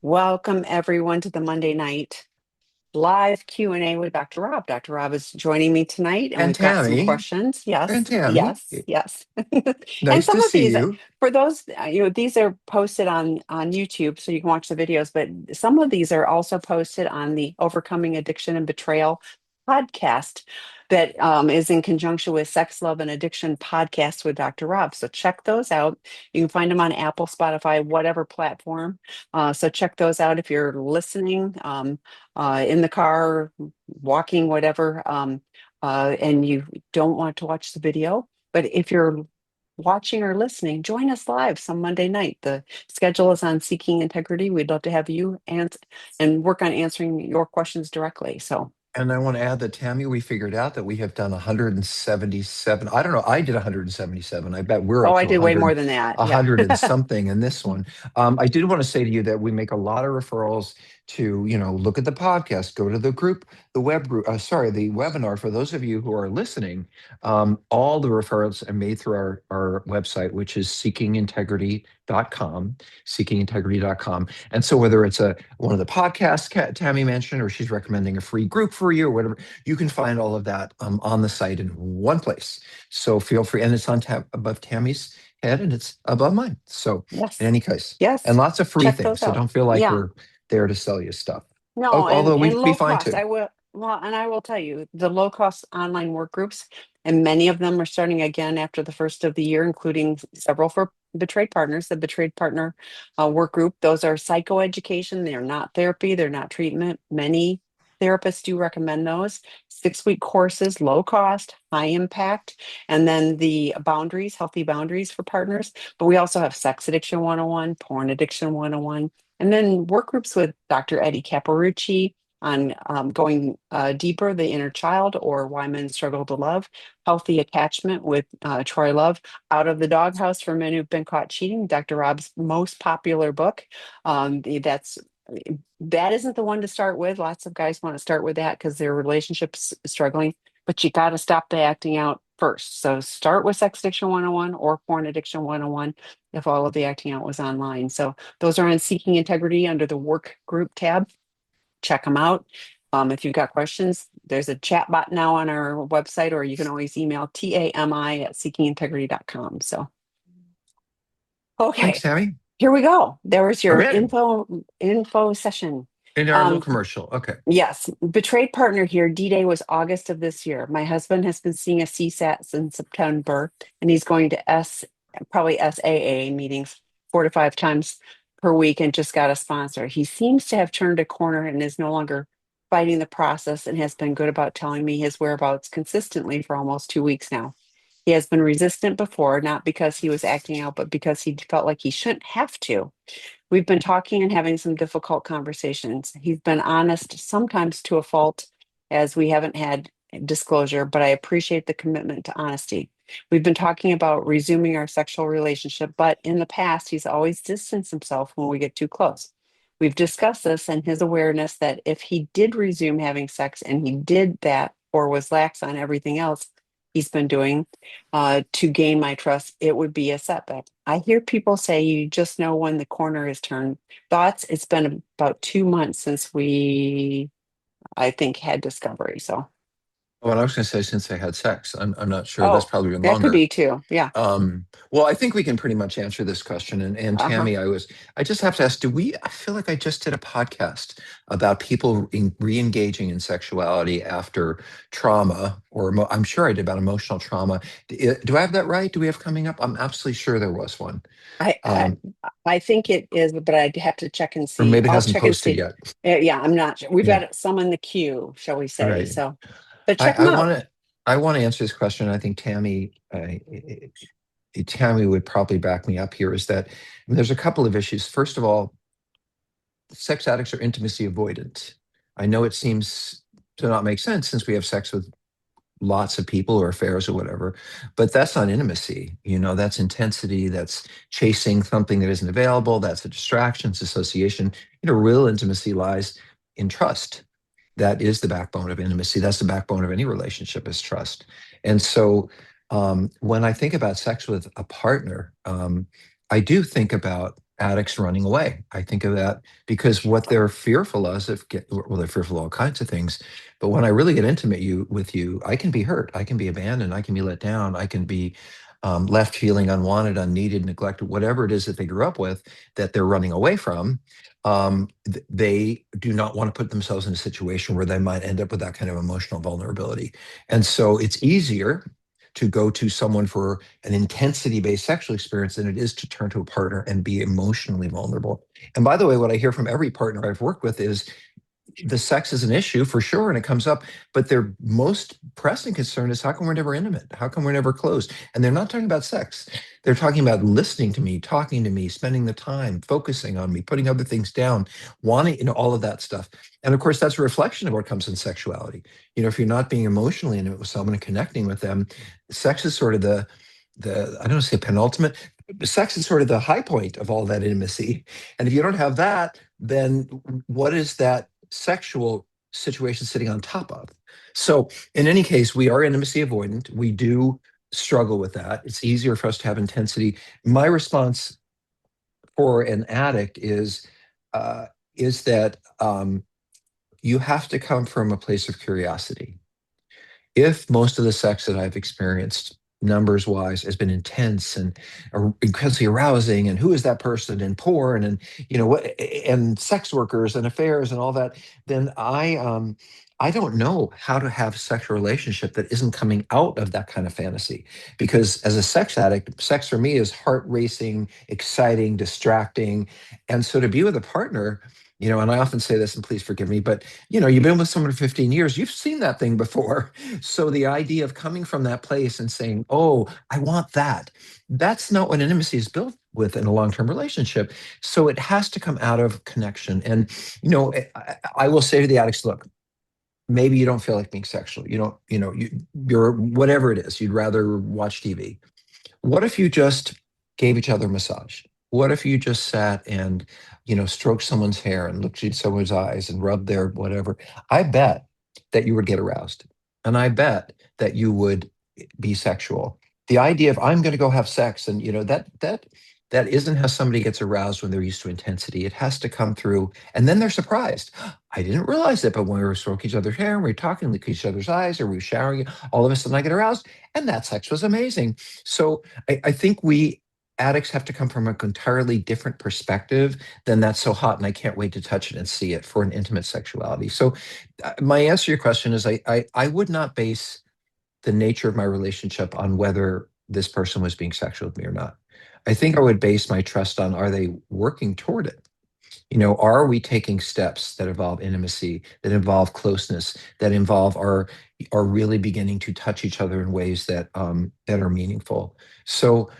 Welcome everyone to the Monday night live Q&A with Dr. Rob. Dr. Rob is joining me tonight and And we've got some Tammy, questions. and Yes, Tammy, yes, yes. And nice some to of see these, you. for those, these are posted on YouTube so you can watch the videos, but some of these are also posted on the Overcoming Addiction and Betrayal podcast that is in conjunction with Sex, Love, and Addiction podcast with Dr. Rob. So check those out. You can find them on Apple, Spotify, whatever platform. So check those out if you're listening in the car, walking, whatever, and you don't want to watch the video. But if you're watching or listening, join us live some Monday night. The schedule is on Seeking Integrity. We'd love to have you and work on answering your questions directly. So, And I want to add that, Tammy, we figured out that we have done 177. I don't know. I did 177. I bet we're oh, up I to did way more than that. Yeah. 100 and something in this one. I did want to say to you that we make a lot of referrals to, look at the podcast, go to the group, the web group, the webinar. For those of you who are listening, all the referrals are made through our website, which is seekingintegrity.com, seekingintegrity.com. And so whether it's one of the podcasts Tammy mentioned, or she's recommending a free group for you or whatever, you can find all of that on the site in one place. So feel free, and it's on above Tammy's head and it's above mine. So in Yes. any case, and Yes. lots of free Check things. those So out. don't feel like Yeah. we're there to sell you stuff. No, Although and we'd be low fine cost. too. I will tell you, the low cost online work groups, and many of them are starting again after the first of the year, including several for betrayed partners, the betrayed partner work group. Those are psychoeducation. They're not therapy, they're not treatment. Many therapists do recommend those 6-week courses, low cost, high impact, and then the boundaries, healthy boundaries for partners. But we also have sex addiction 101, porn addiction 101, and then work groups with Dr. Eddie Caparucci on going deeper, the inner child, or why men struggle to love, healthy attachment with Troy Love, Out of the Doghouse for Men Who've Been Caught Cheating, Dr. Rob's most popular book. That isn't the one to start with. Lots of guys want to start with that because their relationship's struggling, but you got to stop the acting out first. So start with Sex Addiction 101 or Porn Addiction 101 if all of the acting out was online. So those are on Seeking Integrity under the work group tab. Check them out. If you've got questions, there's a chat bot now on our website, or you can always email tami@seekingintegrity.com. So, Thanks, okay, Tammy. here we go. There was All your right. info session. In our little Um, commercial. Okay. yes, betrayed partner here. D-Day was August of this year. My husband has been seeing a CSAT since September, and he's going to probably SAA meetings 4 to 5 times per week and just got a sponsor. He seems to have turned a corner and is no longer fighting the process and has been good about telling me his whereabouts consistently for almost 2 weeks now. He has been resistant before, not because he was acting out, but because he felt like he shouldn't have to. We've been talking and having some difficult conversations. He's been honest, sometimes to a fault, as we haven't had disclosure, but I appreciate the commitment to honesty. We've been talking about resuming our sexual relationship, but in the past, he's always distanced himself when we get too close. We've discussed this and his awareness that if he did resume having sex and he did that or was lax on everything else he's been doing to gain my trust, it would be a setback. I hear people say you just know when the corner is turned. Thoughts? It's been about 2 months since I think, had discovery. So, Well, I was going to say since I had sex, I'm not sure. That's oh, probably been that could longer. be too. Yeah. Well, I think we can pretty much answer this question. And Uh-huh. Tammy, I just have to ask, I feel like I just did a podcast about people re-engaging in sexuality after trauma, or I'm sure I did about emotional trauma. Do I have that right? Do we have coming up? I'm absolutely sure there was one. I, I Um, I think it is, but I'd have to check and or see. maybe it I'll hasn't check and posted see. yet. Yeah, I'm not sure. We've Yeah. got some in the queue, shall we All say. right. So, but I, check them I out. want to I want to answer this question. I think Tammy would probably back me up here. Is that there's a couple of issues. First of all, sex addicts are intimacy avoidant. I know it seems to not make sense since we have sex with lots of people or affairs or whatever, but that's not intimacy. That's intensity. That's chasing something that isn't available. That's a distraction. It's association. Real intimacy lies in trust. That is the backbone of intimacy. That's the backbone of any relationship is trust. And so when I think about sex with a partner, I do think about addicts running away. I think of that because what they're fearful of, well, they're fearful of all kinds of things. But when I really get intimate with you, I can be hurt. I can be abandoned. I can be let down. I can be left feeling unwanted, unneeded, neglected, whatever it is that they grew up with that they're running away from. They do not want to put themselves in a situation where they might end up with that kind of emotional vulnerability. And so it's easier to go to someone for an intensity based sexual experience than it is to turn to a partner and be emotionally vulnerable. And by the way, what I hear from every partner I've worked with is the sex is an issue for sure, and it comes up, but their most pressing concern is how come we're never intimate? How come we're never close? And they're not talking about sex. They're talking about listening to me, talking to me, spending the time, focusing on me, putting other things down, wanting, all of that stuff. And of course, that's a reflection of what comes in sexuality. If you're not being emotionally intimate with someone and connecting with them, sex is sort of the I don't say penultimate, sex is sort of the high point of all that intimacy. And if you don't have that, then what is that sexual situation sitting on top of? So, in any case, we are intimacy avoidant. We do struggle with that. It's easier for us to have intensity. My response for an addict uh, is that you have to come from a place of curiosity. If most of the sex that I've experienced, numbers wise, has been intense and incredibly arousing, and who is that person, and porn, and what, and sex workers and affairs and all that, then I don't know how to have a sexual relationship that isn't coming out of that kind of fantasy. Because as a sex addict, sex for me is heart racing, exciting, distracting, and so to be with a partner. And I often say this, and please forgive me, but you've been with someone for 15 years, you've seen that thing before. So the idea of coming from that place and saying, "Oh, I want that," that's not what intimacy is built with in a long-term relationship. So it has to come out of connection. And I will say to the addicts, look, maybe you don't feel like being sexual. You don't, you're whatever it is. You'd rather watch TV. What if you just gave each other a massage? What if you just sat and, stroked someone's hair and looked at someone's eyes and rubbed their whatever? I bet that you would get aroused. And I bet that you would be sexual. The idea of I'm going to go have sex, and that isn't how somebody gets aroused when they're used to intensity. It has to come through, and then they're surprised. I didn't realize it, but when we were stroking each other's hair and we were talking, look at each other's eyes, or we were showering, all of a sudden I get aroused, and that sex was amazing. So I think we addicts have to come from an entirely different perspective than that's so hot and I can't wait to touch it and see it for an intimate sexuality. So my answer to your question is I would not base the nature of my relationship on whether this person was being sexual with me or not. I think I would base my trust on, are they working toward it? Are we taking steps that involve intimacy, that involve closeness, that involve are really beginning to touch each other in ways that are meaningful? So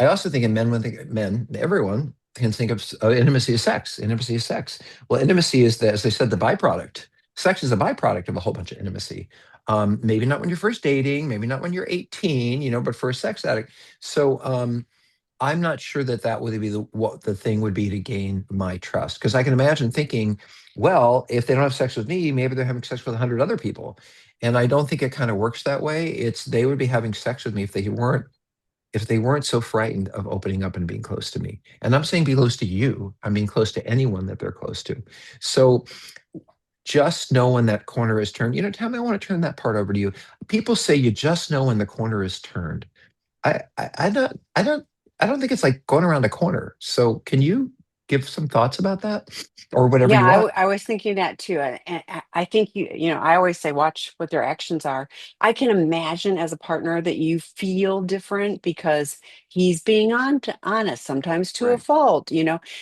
I also think in men, everyone can think of intimacy as sex. Intimacy is sex. Well, intimacy is, as I said, the byproduct. Sex is a byproduct of a whole bunch of intimacy. Maybe not when you're first dating, maybe not when you're 18, but for a sex addict. So I'm not sure that that would be what the thing would be to gain my trust. Because I can imagine thinking, well, if they don't have sex with me, maybe they're having sex with 100 other people. And I don't think it kind of works that way. It's they would be having sex with me if they weren't so frightened of opening up and being close to me. And I'm saying be close to you. I'm being close to anyone that they're close to. So just know when that corner is turned. Tammy, I want to turn that part over to you. People say you just know when the corner is turned. I don't think it's like going around a corner. So can you give some thoughts about that, or whatever Yeah, you want? I was thinking that too. And I think I always say, watch what their actions are. I can imagine as a partner that you feel different because he's being honest, sometimes to a Right. fault.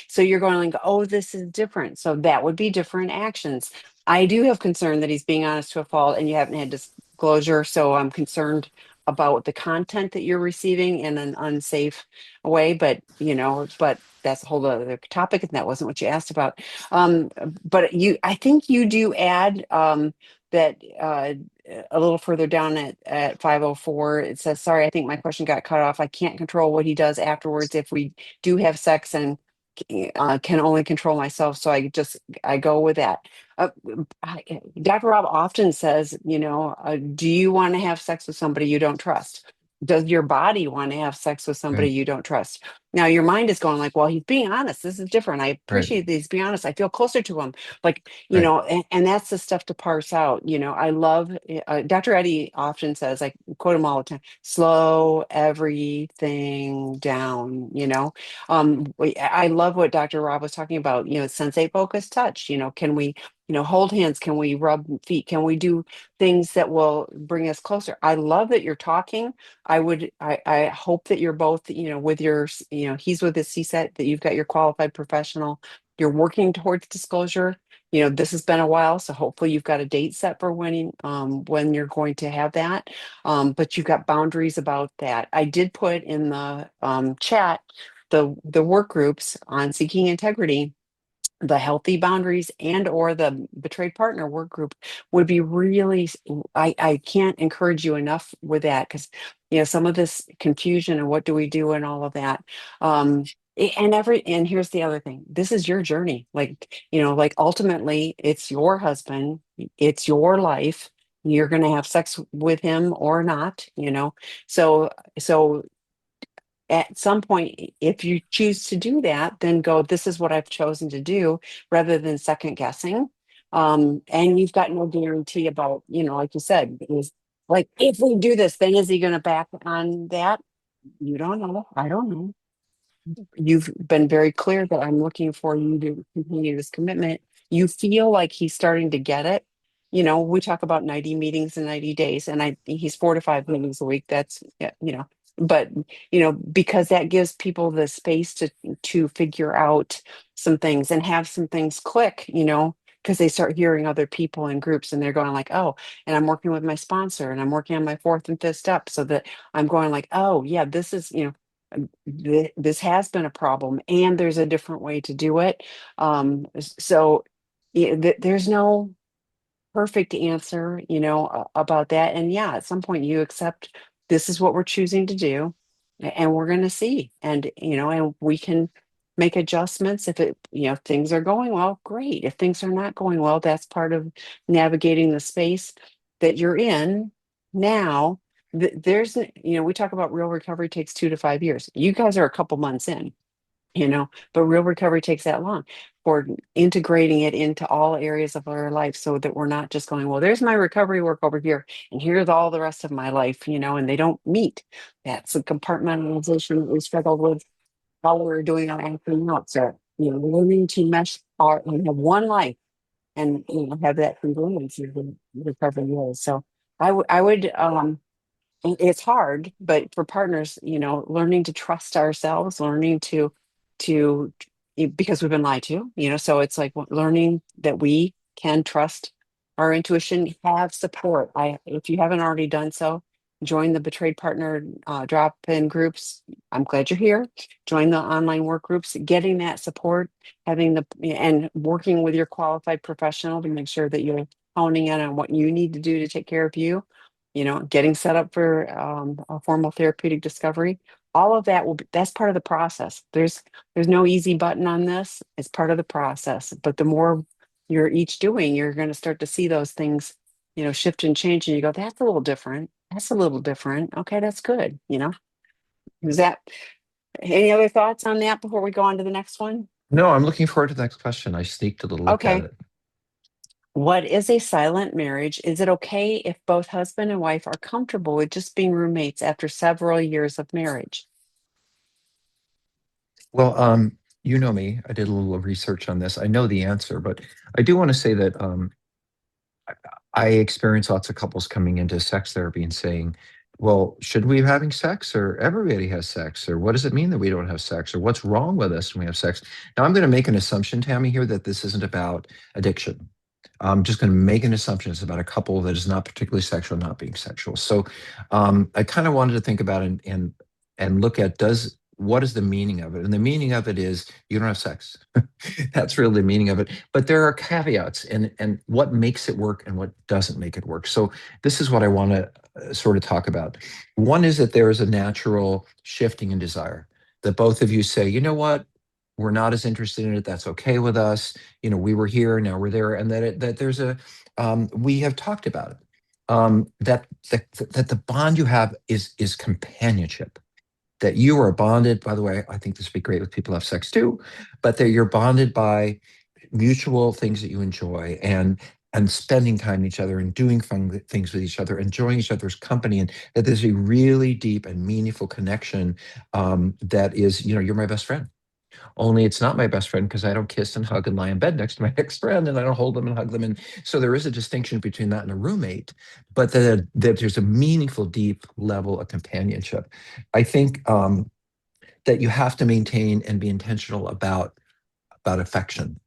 So you're going like, oh, this is different. So that would be different actions. I do have concern that he's being honest to a fault and you haven't had disclosure. So I'm concerned about the content that you're receiving in an unsafe way. But that's a whole other topic, and that wasn't what you asked about. Um, but I think you do add that a little further down at 504, it says, sorry, I think my question got cut off. I can't control what he does afterwards if we do have sex and can only control myself. So I go with that. Uh, Dr. Rob often says, do you want to have sex with somebody you don't trust? Does your body want to have sex with somebody Right. you don't trust? Now your mind is going like, well, he's being honest. This is different. I Right. appreciate that he's being honest. I feel closer to him. Like, Right. and that's the stuff to parse out. I love Dr. Eddie often says, I quote him all the time, slow everything down, I love what Dr. Rob was talking about, sensate focused touch. Can we, hold hands? Can we rub feet? Can we do things that will bring us closer? I love that you're talking. I hope that you're both, with your, he's with his CSET, that you've got your qualified professional, you're working towards disclosure. This has been a while, so hopefully you've got a date set for when you're going to have that. But you've got boundaries about that. I did put in the chat the work groups on seeking integrity, the healthy boundaries and or the betrayed partner work group would be really, I can't encourage you enough with that, because some of this confusion and what do we do and all of that. And here's the other thing, this is your journey, like ultimately it's your husband, it's your life, you're going to have sex with him or not, so at some point, if you choose to do that, then go, this is what I've chosen to do, rather than second guessing. And you've got no guarantee about, like you said, is like, if we do this, then is he going to back on that? You don't know. I don't know. You've been very clear that I'm looking for you to continue this commitment. You feel like he's starting to get it. We talk about 90 meetings in 90 days, and he's 4 to 5 meetings a week. That's, yeah, but because that gives people the space to figure out some things and have some things click, because they start hearing other people in groups and they're going like, oh, and I'm working with my sponsor and I'm working on my fourth and fifth step, so that I'm going like, oh yeah, this is, this has been a problem and there's a different way to do it. So yeah, there's no perfect answer, about that. And yeah, at some point you accept, this is what we're choosing to do, and we're going to see. And, and we can make adjustments if things are going well, great. If things are not going well, that's part of navigating the space that you're in now. There's, we talk about real recovery takes 2 to 5 years. You guys are a couple months in, but real recovery takes that long, for integrating it into all areas of our life, so that we're not just going, well, there's my recovery work over here and here's all the rest of my life, and they don't meet. That's a compartmentalization that we struggled with while we were doing our acting out. So, learning to mesh our and have one life, and have that congruence of the recovery is. So I would it's hard, but for partners, learning to trust ourselves, learning to because we've been lied to, so it's like learning that we can trust our intuition, have support. If you haven't already done so, join the betrayed partner drop-in groups. I'm glad you're here. Join the online work groups, getting that support, having and working with your qualified professional to make sure that you're honing in on what you need to do to take care of you, getting set up for a formal therapeutic discovery. All of that that's part of the process. There's no easy button on this. It's part of the process. But the more you're each doing, you're going to start to see those things, shift and change. And you go, that's a little different. That's a little different. Okay, that's good. Is that any other thoughts on that before we go on to the next one? No, I'm looking forward to the next question. I sneaked a little look at Okay. it. What is a silent marriage? Is it okay if both husband and wife are comfortable with just being roommates after several years of marriage? Well, you know me. I did a little research on this. I know the answer, but I do want to say that I I experience lots of couples coming into sex therapy and saying, well, should we be having sex, or everybody has sex, or what does it mean that we don't have sex, or what's wrong with us when we have sex? Now, I'm going to make an assumption, Tammy, here that this isn't about addiction. I'm just going to make an assumption it's about a couple that is not particularly sexual, not being sexual. So I kind of wanted to think about and look at, does what is the meaning of it? And the meaning of it is you don't have sex. That's really the meaning of it. But there are caveats and what makes it work and what doesn't make it work. So this is what I want to sort of talk about. One is that there is a natural shifting in desire, that both of you say, you know what, we're not as interested in it. That's okay with us. We were here, now we're there, and that there's a we have talked about it. That the bond you have is companionship. that you are bonded. By the way, I think this would be great with people who have sex too, but that you're bonded by mutual things that you enjoy, and spending time with each other and doing fun things with each other, enjoying each other's company, and that there's a really deep and meaningful connection, that is, you're my best friend. Only it's not my best friend because I don't kiss and hug and lie in bed next to my ex friend, and I don't hold them and hug them. And so there is a distinction between that and a roommate, but that there's a meaningful, deep level of companionship. I think that you have to maintain and be intentional about affection.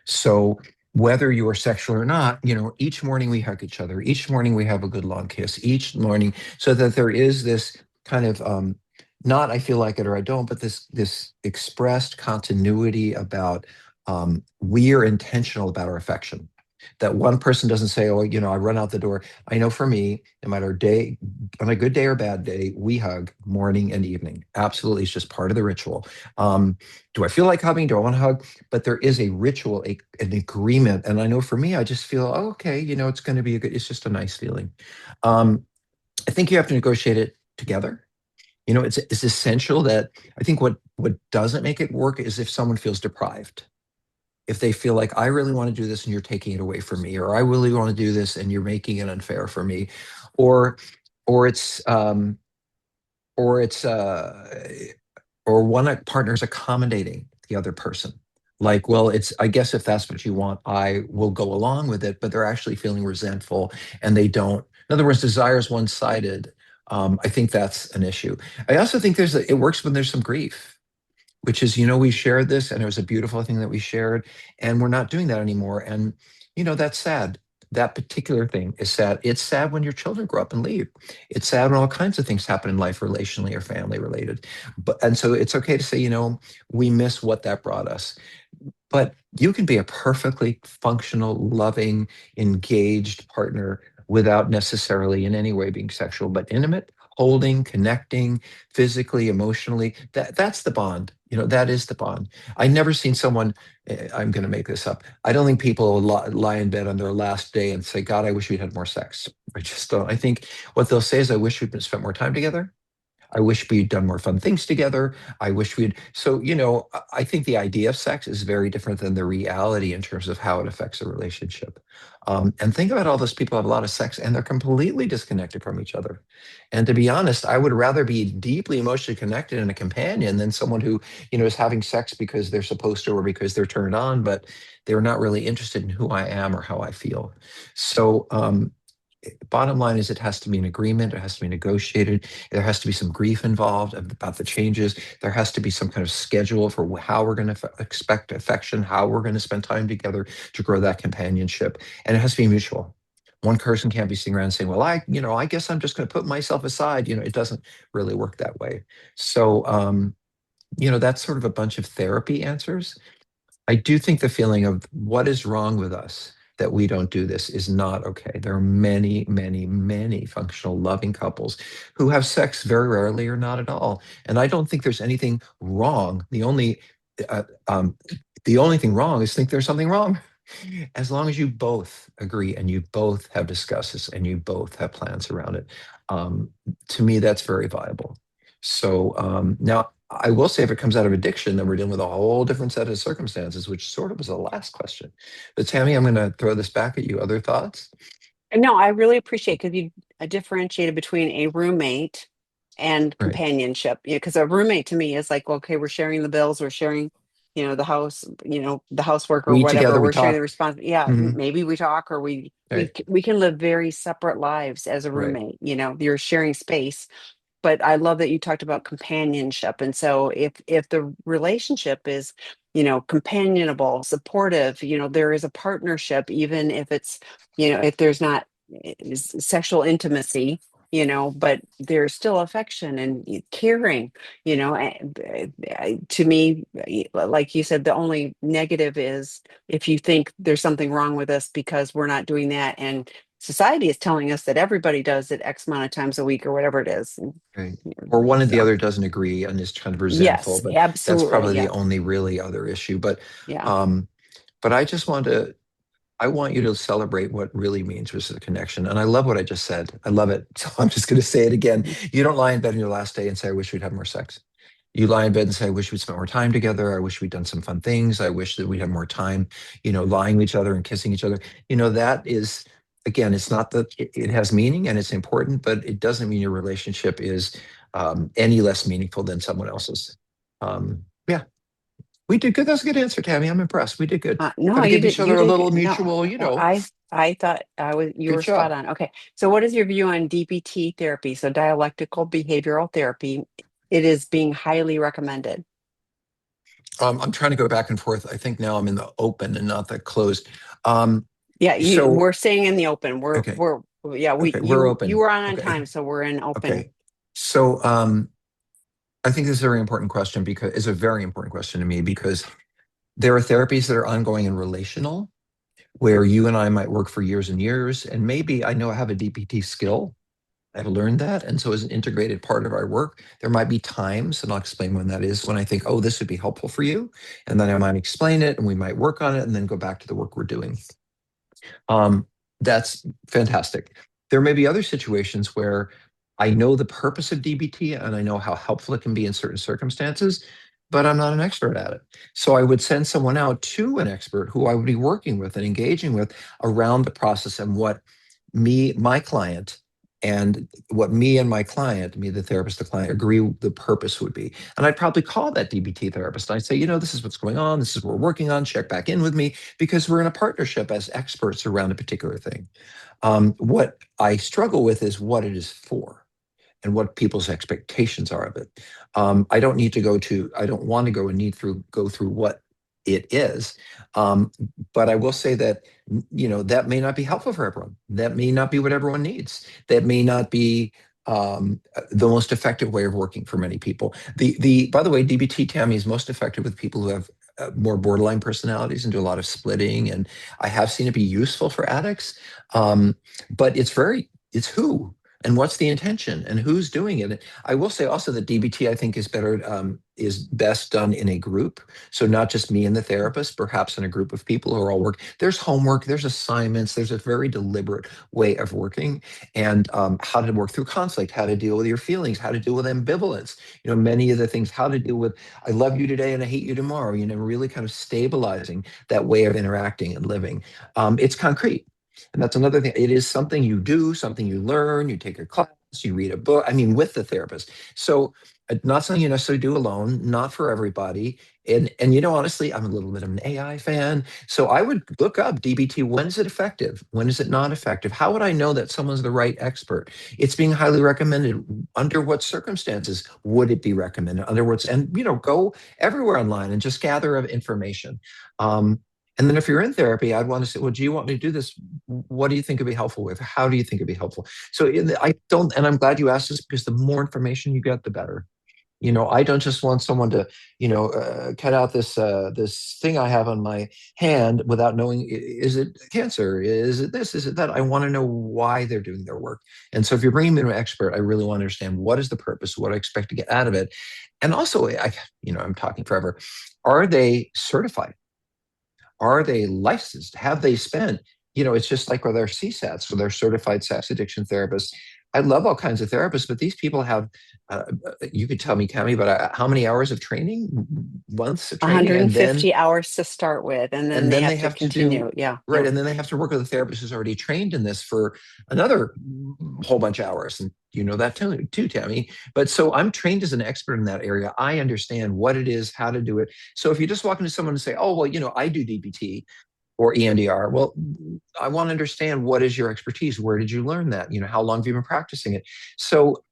So whether you are sexual or not, each morning we hug each other. Each morning we have a good long kiss. Each morning, so that there is this kind of not I feel like it or I don't, but this expressed continuity about we are intentional about our affection. That one person doesn't say, "Oh, I run out the door." I know for me, no matter day, on a good day or bad day, we hug morning and evening. Absolutely, it's just part of the ritual. Um, do I feel like hugging? Do I want to hug? But there is a ritual, an agreement, and I know for me, I just feel, oh, okay, it's going to be a good. It's just a nice feeling. Um, I think you have to negotiate it together. It's essential that I think what doesn't make it work is if someone feels deprived, if they feel like I really want to do this and you're taking it away from me, or I really want to do this and you're making it unfair for me, or or it's or it's or one partner's accommodating the other person. Like, well, it's I guess if that's what you want, I will go along with it, but they're actually feeling resentful and they don't. In other words, desire is one-sided. I think that's an issue. I also think it works when there's some grief, which is, we shared this and it was a beautiful thing that we shared, and we're not doing that anymore. And, that's sad. That particular thing is sad. It's sad when your children grow up and leave. It's sad when all kinds of things happen in life, relationally or family related. And so it's okay to say, we miss what that brought us. But you can be a perfectly functional, loving, engaged partner without necessarily in any way being sexual, but intimate, holding, connecting, physically, emotionally. That's the bond. That is the bond. I never seen someone. I'm going to make this up. I don't think people lie in bed on their last day and say, "God, I wish we'd had more sex." I just don't. I think what they'll say is, "I wish we'd spent more time together. I wish we'd done more fun things together. I wish we'd." So, I think the idea of sex is very different than the reality in terms of how it affects a relationship. And think about all those people who have a lot of sex and they're completely disconnected from each other. And to be honest, I would rather be deeply emotionally connected and a companion than someone who, is having sex because they're supposed to or because they're turned on, but they're not really interested in who I am or how I feel. So, bottom line is it has to be an agreement. It has to be negotiated. There has to be some grief involved about the changes. There has to be some kind of schedule for how we're going to expect affection, how we're going to spend time together to grow that companionship. And it has to be mutual. One person can't be sitting around saying, well, I guess I'm just going to put myself aside. It doesn't really work that way. So, that's sort of a bunch of therapy answers. I do think the feeling of what is wrong with us that we don't do this is not okay. There are many, many, many functional, loving couples who have sex very rarely or not at all. And I don't think there's anything wrong. Uh, um, the only thing wrong is think there's something wrong. As long as you both agree and you both have discussed this and you both have plans around it, um, to me, that's very viable. So now I will say if it comes out of addiction, then we're dealing with a whole different set of circumstances, which sort of was the last question. But Tammy, I'm going to throw this back at you. Other thoughts? And no, I really appreciate because you differentiated between a roommate and Right. companionship. Because a roommate to me is like, well, okay, we're sharing the bills, we're sharing, the house, the housework or We eat whatever. together, we We're sharing the talk. response. Yeah, Hmm. maybe we talk or we Right. we can live very separate lives as a Right. roommate. You're sharing space, but I love that you talked about companionship. And so if the relationship is, companionable, supportive, there is a partnership, even if it's, if there's not sexual intimacy, but there's still affection and caring, to me, like you said, the only negative is if you think there's something wrong with us because we're not doing that. And society is telling us that everybody does it X amount of times a week or whatever it is. Right. Or one or the So, other doesn't agree and is kind of resentful, yes, but that's absolutely. probably the Yeah. only really other issue. Yeah. Um, but I just want to I want you to celebrate what really means, which is a connection. And I love what I just said. I love it. So I'm just going to say it again. You don't lie in bed on your last day and say, I wish we'd have more sex. You lie in bed and say, I wish we'd spent more time together. I wish we'd done some fun things. I wish that we'd have more time, lying to each other and kissing each other. That is, again, it's not that it has meaning and it's important, but it doesn't mean your relationship is any less meaningful than someone else's. Yeah, we did good. That's a good answer, Tammy. I'm impressed. We did good. Got No, to give each you other a did little good. No, mutual, I thought you good were spot job. on. Okay. So what is your view on DBT therapy? So dialectical behavioral therapy. It is being highly recommended. I'm trying to go back and forth. I think now I'm in the open and not the closed. Um, Yeah, so we're staying in the open. okay, Yeah, okay, we're you open. were on Okay, time, so we're in open. okay. So I think this is a very important question because it's a very important question to me because there are therapies that are ongoing and relational where you and I might work for years and years, and maybe I know I have a DPT skill. I've learned that. And so, as an integrated part of our work, there might be times, and I'll explain when that is, when I think, oh, this would be helpful for you. And then I might explain it and we might work on it and then go back to the work we're doing. Um, that's fantastic. There may be other situations where I know the purpose of DBT and I know how helpful it can be in certain circumstances, but I'm not an expert at it. So I would send someone out to an expert who I would be working with and engaging with around the process and what my client, and what me and my client, me, the therapist, the client, agree the purpose would be. And I'd probably call that DBT therapist. And I'd say, this is what's going on. This is what we're working on. Check back in with me because we're in a partnership as experts around a particular thing. What I struggle with is what it is for and what people's expectations are of it. I don't want to go through what it is. But I will say that, that may not be helpful for everyone. That may not be what everyone needs. That may not be the most effective way of working for many people. By the way, DBT Tammy is most effective with people who have more borderline personalities and do a lot of splitting. And I have seen it be useful for addicts. But it's who and what's the intention and who's doing it. I will say also that DBT I think is best done in a group. So not just me and the therapist, perhaps in a group of people who are all work. There's homework, there's assignments, there's a very deliberate way of working, and how to work through conflict, how to deal with your feelings, how to deal with ambivalence. Many of the things, how to deal with I love you today and I hate you tomorrow. Really kind of stabilizing that way of interacting and living. It's concrete. And that's another thing. It is something you do, something you learn, you take a class, you read a book, I mean, with the therapist. So not something you necessarily do alone, not for everybody. And honestly, I'm a little bit of an AI fan. So I would look up DBT. When is it effective? When is it not effective? How would I know that someone's the right expert? It's being highly recommended. Under what circumstances would it be recommended? In other words, and go everywhere online and just gather of information. And then if you're in therapy, I'd want to say, well, do you want me to do this? What do you think would be helpful with? How do you think it'd be helpful? So I don't, and I'm glad you asked this because the more information you get, the better. I don't just want someone to, cut out this thing I have on my hand without knowing, is it cancer? Is it this? Is it that? I want to know why they're doing their work. And so if you're bringing me to an expert, I really want to understand what is the purpose, what I expect to get out of it. And also, I'm talking forever. Are they certified? Are they licensed? Have they spent? It's just like with our CSATs, with our certified sex addiction therapists. I love all kinds of therapists, but these people have, you could tell me, Cami, but how many hours of training, months of training, 150 hours to start with, and then and they then have they to have to do, continue. Yeah, right, yeah. and then they have to work with a therapist who's already trained in this for another whole bunch of hours. And you know that too, Tammy. But so I'm trained as an expert in that area. I understand what it is, how to do it. So if you just walk into someone and say, oh, well, I do DBT or EMDR. Well, I want to understand, what is your expertise? Where did you learn that? How long have you been practicing it? So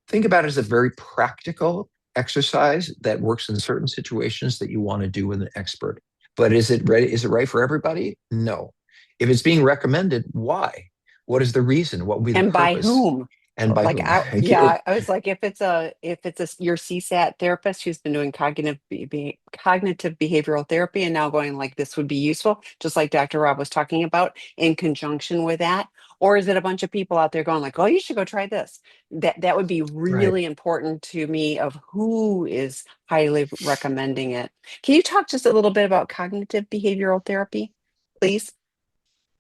think about it as a very practical exercise that works in certain situations that you want to do with an expert. But is it ready? Is it right for everybody? No. If it's being recommended, why? What is the reason? What will be the And by purpose? whom? And by Like whom? Thank you. yeah, I was like, if it's your CSAT therapist who's been doing cognitive behavioral therapy and now going like this would be useful, just like Dr. Rob was talking about, in conjunction with that, or is it a bunch of people out there going like, oh, you should go try this? That would be Right. really important to me of who is highly recommending it. Can you talk just a little bit about cognitive behavioral therapy, please?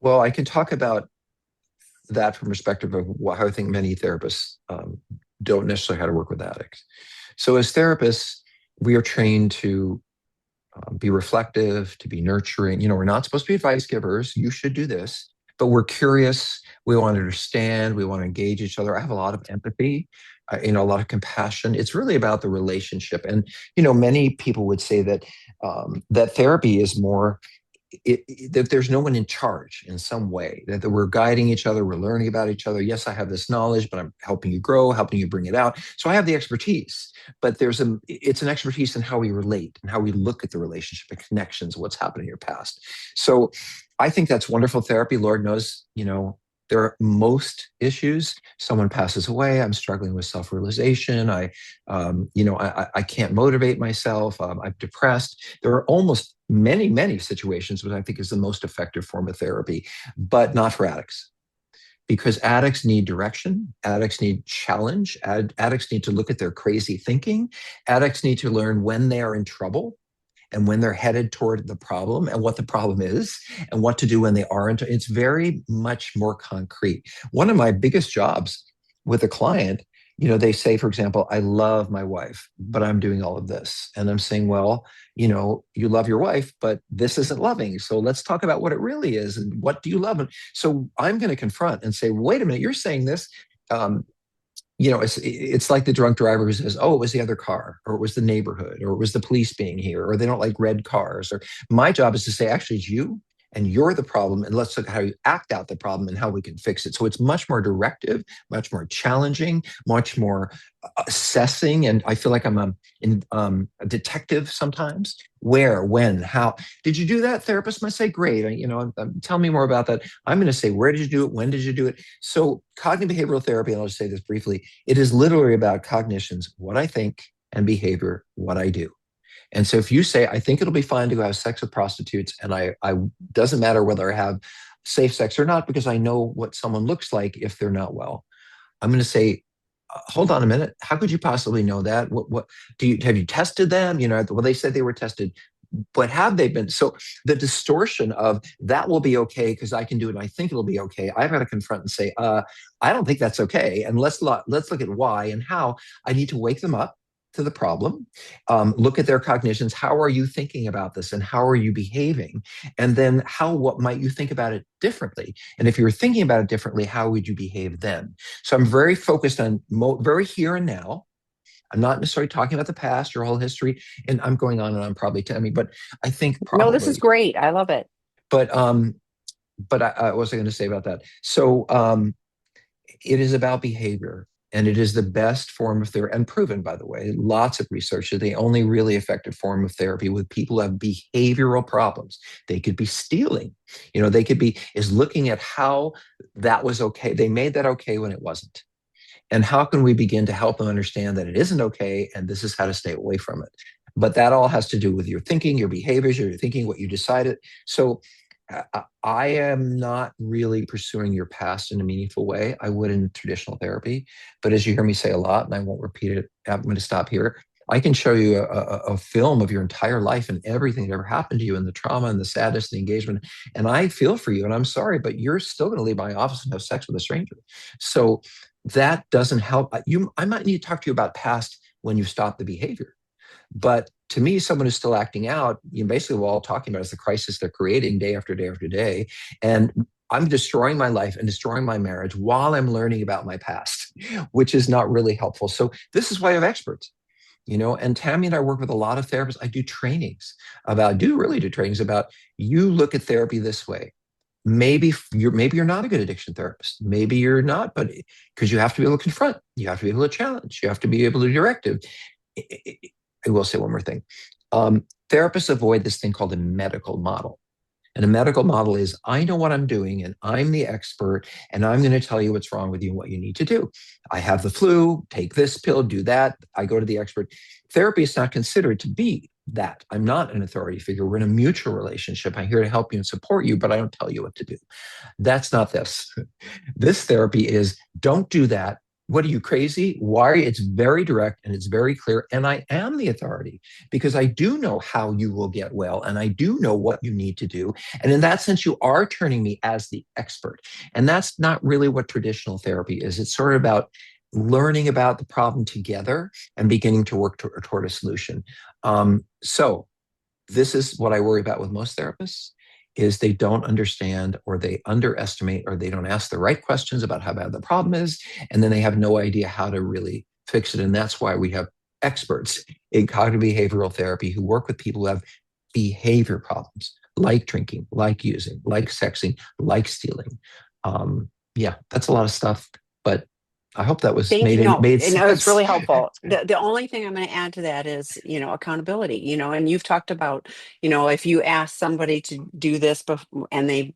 Well, I can talk about that from perspective of how I think many therapists don't necessarily how to work with addicts. So as therapists, we are trained to be reflective, to be nurturing. We're not supposed to be advice givers. You should do this, but we're curious. We want to understand. We want to engage each other. I have a lot of empathy, a lot of compassion. It's really about the relationship. And many people would say that that therapy is more that there's no one in charge in some way, that we're guiding each other, we're learning about each other. Yes, I have this knowledge, but I'm helping you grow, helping you bring it out. So I have the expertise, but it's an expertise in how we relate and how we look at the relationship and connections, what's happened in your past. So I think that's wonderful therapy. Lord knows, there are most issues. Someone passes away. I'm struggling with self-realization. I can't motivate myself. I'm depressed. There are almost many situations which I think is the most effective form of therapy, but not for addicts. Because addicts need direction, addicts need challenge, addicts need to look at their crazy thinking, addicts need to learn when they are in trouble and when they're headed toward the problem and what the problem is and what to do when they aren't. It's very much more concrete. One of my biggest jobs with a client, they say, for example, I love my wife, but I'm doing all of this. And I'm saying, well, you love your wife, but this isn't loving. So let's talk about what it really is and what do you love? And so I'm going to confront and say, wait a minute, you're saying this. Um, it's like the drunk driver who says, "Oh, it was the other car, or it was the neighborhood, or it was the police being here, or they don't like red cars." Or my job is to say, "Actually, it's you, and you're the problem, and let's look at how you act out the problem and how we can fix it." So it's much more directive, much more challenging, much more assessing, and I feel like I'm a detective sometimes. Where, when, how did you do that? Therapist might say, "Great, tell me more about that." I'm going to say, "Where did you do it? When did you do it?" So cognitive behavioral therapy, and I'll just say this briefly, it is literally about cognitions, what I think, and behavior, what I do. And so if you say, I think it'll be fine to go have sex with prostitutes, and I doesn't matter whether I have safe sex or not, because I know what someone looks like if they're not well. I'm going to say, hold on a minute. How could you possibly know that? What have you tested them? Well, they said they were tested, but have they been? So the distortion of that will be okay because I can do it and I think it'll be okay. I've got to confront and say, I don't think that's okay. And let's look at why and how. I need to wake them up to the problem, look at their cognitions. How are you thinking about this and how are you behaving? And then what might you think about it differently? And if you're thinking about it differently, how would you behave then? So I'm very focused on very here and now. I'm not necessarily talking about the past, your whole history, and I'm going on and on probably, Tammy, but I think No, this is probably. great. I love it. But what was I going to say about that? So it is about behavior, and it is the best form of therapy, and proven, by the way, lots of research that the only really effective form of therapy with people who have behavioral problems. They could be stealing, they could be is looking at how that was okay. They made that okay when it wasn't. And how can we begin to help them understand that it isn't okay and this is how to stay away from it? But that all has to do with your thinking, your behaviors, your thinking, what you decided. So I am not really pursuing your past in a meaningful way. I would in traditional therapy. But as you hear me say a lot, and I won't repeat it, I'm going to stop here. I can show you a film of your entire life and everything that ever happened to you and the trauma and the sadness, the engagement. And I feel for you and I'm sorry, but you're still going to leave my office and have sex with a stranger. So that doesn't help. I might need to talk to you about past when you stop the behavior. But to me, someone who's still acting out, basically we're all talking about is the crisis they're creating day after day after day. And I'm destroying my life and destroying my marriage while I'm learning about my past, which is not really helpful. So this is why I have experts. And Tammy and I work with a lot of therapists. I do trainings about you look at therapy this way. Maybe you're not a good addiction therapist. Maybe you're not, but because you have to be able to confront, you have to be able to challenge, you have to be able to directive. I will say one more thing. Therapists avoid this thing called a medical model. And a medical model is I know what I'm doing and I'm the expert and I'm going to tell you what's wrong with you and what you need to do. I have the flu, take this pill, do that. I go to the expert. Therapy is not considered to be that. I'm not an authority figure. We're in a mutual relationship. I'm here to help you and support you, but I don't tell you what to do. That's not this. This therapy is don't do that. What are you, crazy? Why? It's very direct and it's very clear. And I am the authority because I do know how you will get well and I do know what you need to do. And in that sense, you are turning me as the expert. And that's not really what traditional therapy is. It's sort of about learning about the problem together and beginning to work toward a solution. So this is what I worry about with most therapists is they don't understand or they underestimate or they don't ask the right questions about how bad the problem is. And then they have no idea how to really fix it. And that's why we have experts in cognitive behavioral therapy who work with people who have behavior problems like drinking, like using, like sexing, like stealing. Yeah, that's a lot of stuff, but I hope that was Thank you. No, made no, it's sense. really helpful. The only thing I'm going to add to that is, accountability, and you've talked about, if you ask somebody to do this and they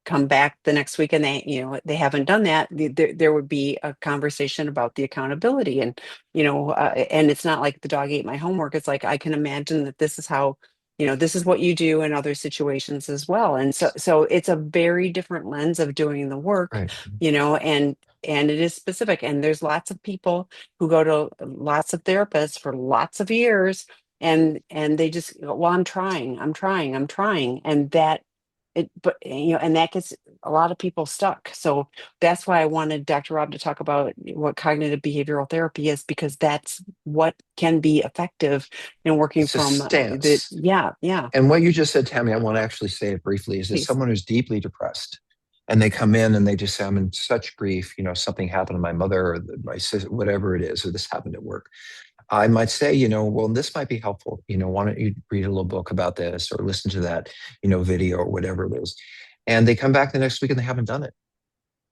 come back the next week and they haven't done that, there would be a conversation about the accountability. And and it's not like the dog ate my homework. It's like I can imagine that this is how, this is what you do in other situations as well. And so it's a very different lens of doing the work, Right. and it is specific. And there's lots of people who go to lots of therapists for lots of years, and they just go, well, I'm trying, and that it, but and that gets a lot of people stuck. So that's why I wanted Dr. Rob to talk about what cognitive behavioral therapy is, because that's what can be effective in working It's a from the, stance. yeah, And what you just said, Tammy, I want to actually say it briefly, is that please. someone who's deeply depressed and they come in and they just say, I'm in such grief, something happened to my mother or my sister, whatever it is, or this happened at work. I might say, well, this might be helpful. Why don't you read a little book about this or listen to that, video or whatever it is. And they come back the next week and they haven't done it.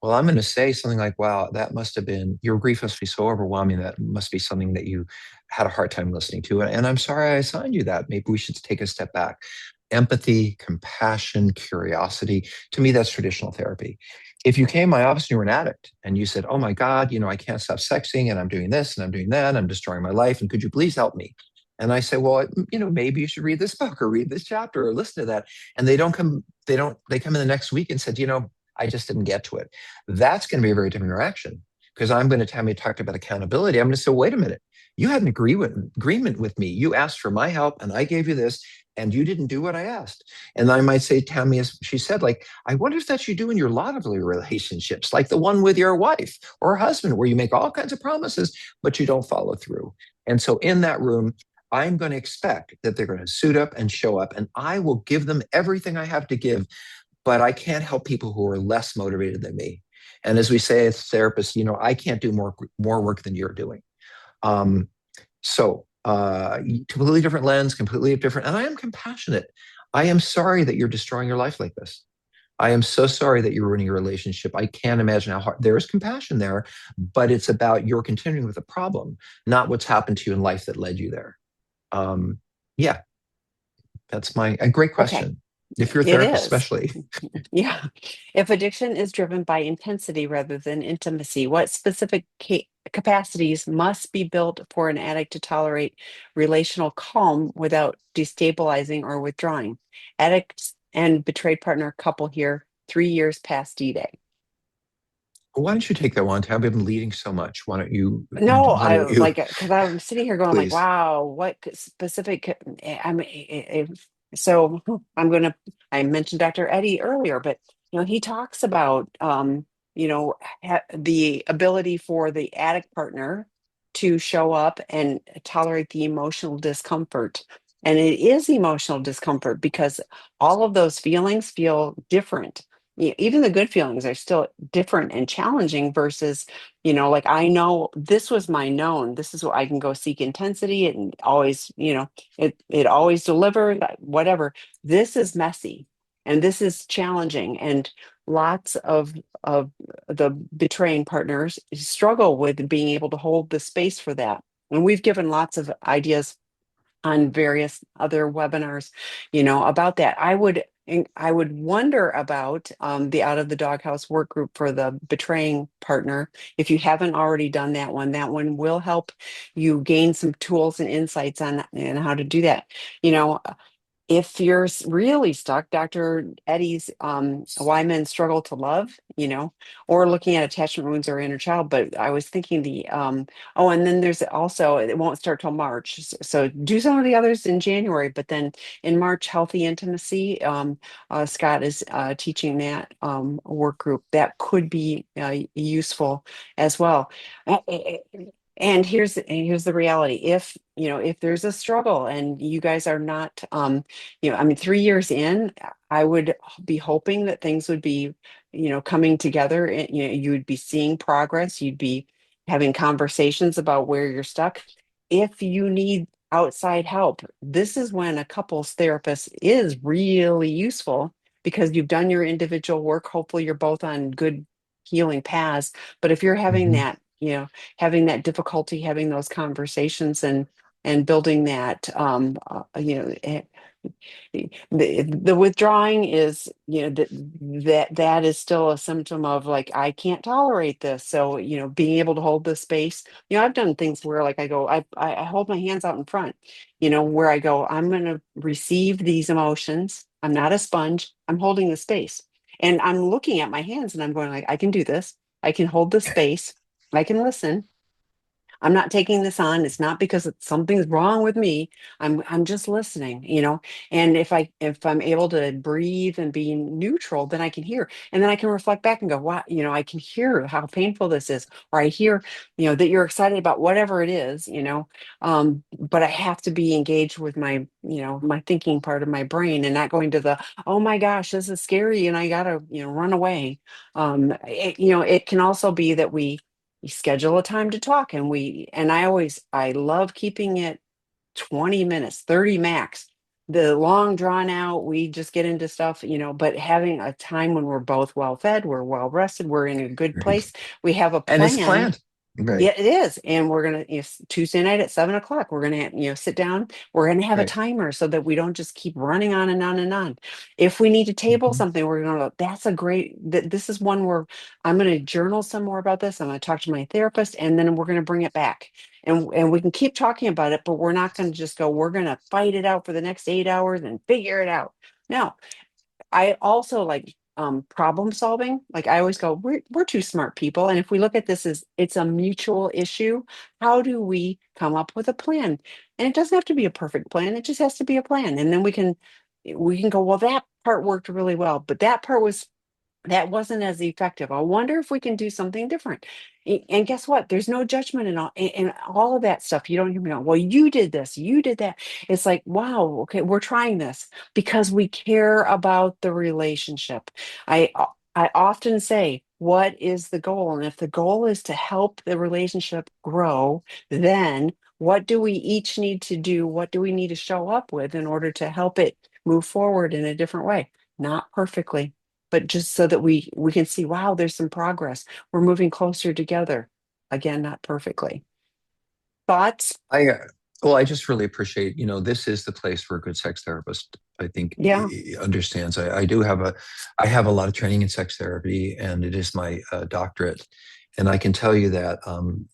Well, I'm going to say something like, wow, that must have been, your grief must be so overwhelming. That must be something that you had a hard time listening to. And I'm sorry I assigned you that. Maybe we should take a step back. Empathy, compassion, curiosity. To me, that's traditional therapy. If you came to my office and you were an addict and you said, oh my God, I can't stop sexing and I'm doing this and I'm doing that, and I'm destroying my life. And could you please help me? And I say, well, maybe you should read this book or read this chapter or listen to that. And they come in the next week and said, I just didn't get to it. That's going to be a very different interaction because I'm going to tell me talked about accountability. I'm going to say, wait a minute, you had an agreement with me. You asked for my help and I gave you this and you didn't do what I asked. And I might say, Tammy, as she said, like, I wonder if that's you do in your lot of relationships, like the one with your wife or husband, where you make all kinds of promises, but you don't follow through. And so in that room, I'm going to expect that they're going to suit up and show up, and I will give them everything I have to give, but I can't help people who are less motivated than me. And as we say as therapists, I can't do more work than you're doing. Um, so completely different lens, completely different. And I am compassionate. I am sorry that you're destroying your life like this. I am so sorry that you're ruining your relationship. I can't imagine how hard. There is compassion there, but it's about your continuing with the problem, not what's happened to you in life that led you there. Um, yeah, that's a great Okay. question. If you're a It therapist, is. especially. Yeah. If addiction is driven by intensity rather than intimacy, what specific capacities must be built for an addict to tolerate relational calm without destabilizing or withdrawing? Addicts and betrayed partner couple here, 3 years past D-Day. Why don't you take that one? I've been leading so much. Why don't you? No, Why I don't you? like, because I'm sitting here going like, Please. wow, what specific, I mean, so I mentioned Dr. Eddie earlier, but he talks about, the ability for the addict partner to show up and tolerate the emotional discomfort. And it is emotional discomfort because all of those feelings feel different. Even the good feelings are still different and challenging versus, like, I know this was my known. This is what I can go seek intensity and always, it always delivered, whatever. This is messy and this is challenging. And lots of the betraying partners struggle with being able to hold the space for that. And we've given lots of ideas on various other webinars, about that. I would wonder about the Out of the Doghouse work group for the betraying partner. If you haven't already done that one will help you gain some tools and insights on and how to do that. You know, If you're really stuck, Dr. Eddie's Why Men Struggle to Love, or looking at attachment wounds or inner child. But I was thinking oh, and then there's also, it won't start till March. So do some of the others in January, but then in March, Healthy Intimacy. Scott is teaching that work group. That could be useful as well. And here's the reality. If there's a struggle and you guys are not, I mean, 3 years in, I would be hoping that things would be, coming together. And, you would be seeing progress. You'd be having conversations about where you're stuck. If you need outside help, this is when a couples therapist is really useful because you've done your individual work. Hopefully, you're both on good healing paths. But if you're Mhm. having that difficulty having those conversations and building that the withdrawing is that is still a symptom of like I can't tolerate this. So being able to hold this space. I've done things where like I go I hold my hands out in front, where I go, I'm going to receive these emotions. I'm not a sponge. I'm holding the space, and I'm looking at my hands and I'm going like, I can do this. I can hold the space. I can listen. I'm not taking this on. It's not because something's wrong with me. I'm just listening, And if I'm able to breathe and be neutral, then I can hear. And then I can reflect back and go, wow, I can hear how painful this is. Or I hear, that you're excited about whatever it is, but I have to be engaged with my thinking part of my brain and not going to the, oh my gosh, this is scary and I gotta, run away. It can also be that we schedule a time to talk and I love keeping it 20 minutes, 30 max. The long drawn out, we just get into stuff, but having a time when we're both well fed, we're well rested, we're in a good Right. place, we have a And it's plan. planned. Right. Yeah, it is. And we're gonna, Tuesday night at 7 o'clock, we're gonna, sit down. We're gonna have a Right. timer so that we don't just keep running on and on and on. If we need to table Mhm. something, we're gonna, that's a great, this is one where I'm gonna journal some more about this. I'm gonna talk to my therapist and then we're gonna bring it back. And we can keep talking about it, but we're not gonna just go, we're gonna fight it out for the next 8 hours and figure it out. No, I also like problem solving. Like I always go, we're two smart people. And if we look at this as it's a mutual issue, how do we come up with a plan? And it doesn't have to be a perfect plan. It just has to be a plan. And then we can go, well, that part worked really well, but that wasn't as effective. I wonder if we can do something different. And guess what? There's no judgment in all of that stuff. You don't hear me go, well, you did this, you did that. It's like, wow, okay, we're trying this because we care about the relationship. I often say, what is the goal? And if the goal is to help the relationship grow, then what do we each need to do? What do we need to show up with in order to help it move forward in a different way? Not perfectly, but just so that we can see, wow, there's some progress. We're moving closer together. Again, not perfectly. Thoughts? I well, I just really appreciate, this is the place where a good sex therapist, I think, Yeah. understands. I have a lot of training in sex therapy, and it is my doctorate. And I can tell you that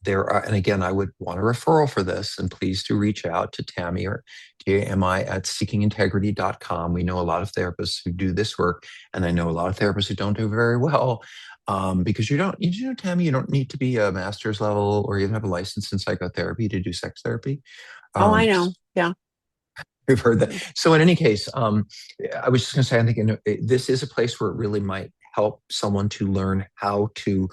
there are, and again, I would want a referral for this, and please do reach out to Tammy or TAMI at seekingintegrity.com. We know a lot of therapists who do this work, and I know a lot of therapists who don't do very well. Because Tammy, you don't need to be a master's level or even have a license in psychotherapy to do sex therapy. Oh, I Um, know. Yeah. we've heard that. So in any case, I was just going to say, I think this is a place where it really might help someone to learn how to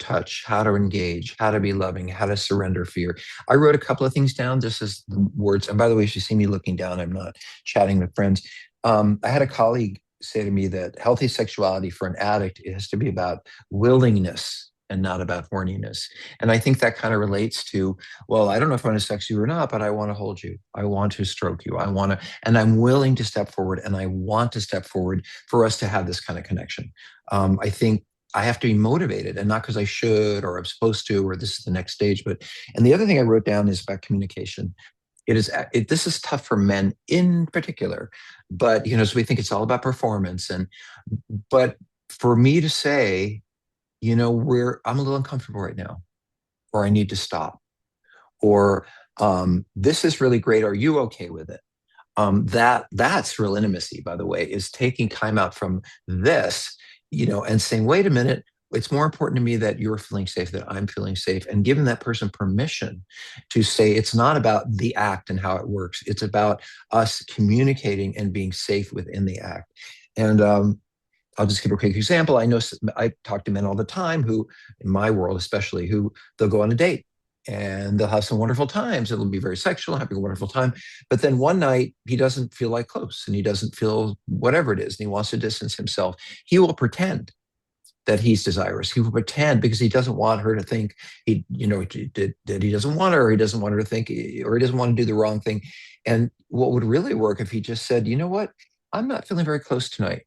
touch, how to engage, how to be loving, how to surrender fear. I wrote a couple of things down just as words. And by the way, if you see me looking down, I'm not chatting with friends. I had a colleague say to me that healthy sexuality for an addict has to be about willingness and not about horniness. And I think that kind of relates to, well, I don't know if I want to sex you or not, but I want to hold you. I want to stroke you. And I'm willing to step forward and I want to step forward for us to have this kind of connection. I think I have to be motivated and not because I should or I'm supposed to or this is the next stage. And the other thing I wrote down is about communication. This is tough for men in particular, but so we think it's all about performance. But for me to say, I'm a little uncomfortable right now, or I need to stop, or this is really great. Are you okay with it? That's real intimacy, by the way, is taking time out from this, and saying, wait a minute, it's more important to me that you're feeling safe, that I'm feeling safe, and giving that person permission to say it's not about the act and how it works. It's about us communicating and being safe within the act. And I'll just give a quick example. I talk to men all the time who, in my world especially, who they'll go on a date and they'll have some wonderful times. It'll be very sexual, having a wonderful time. But then one night he doesn't feel like close and he doesn't feel whatever it is, and he wants to distance himself. He will pretend that he's desirous. He will pretend because he doesn't want her to think that he doesn't want her, or he doesn't want her to think, or he doesn't want to do the wrong thing. And what would really work if he just said, you know what, I'm not feeling very close tonight.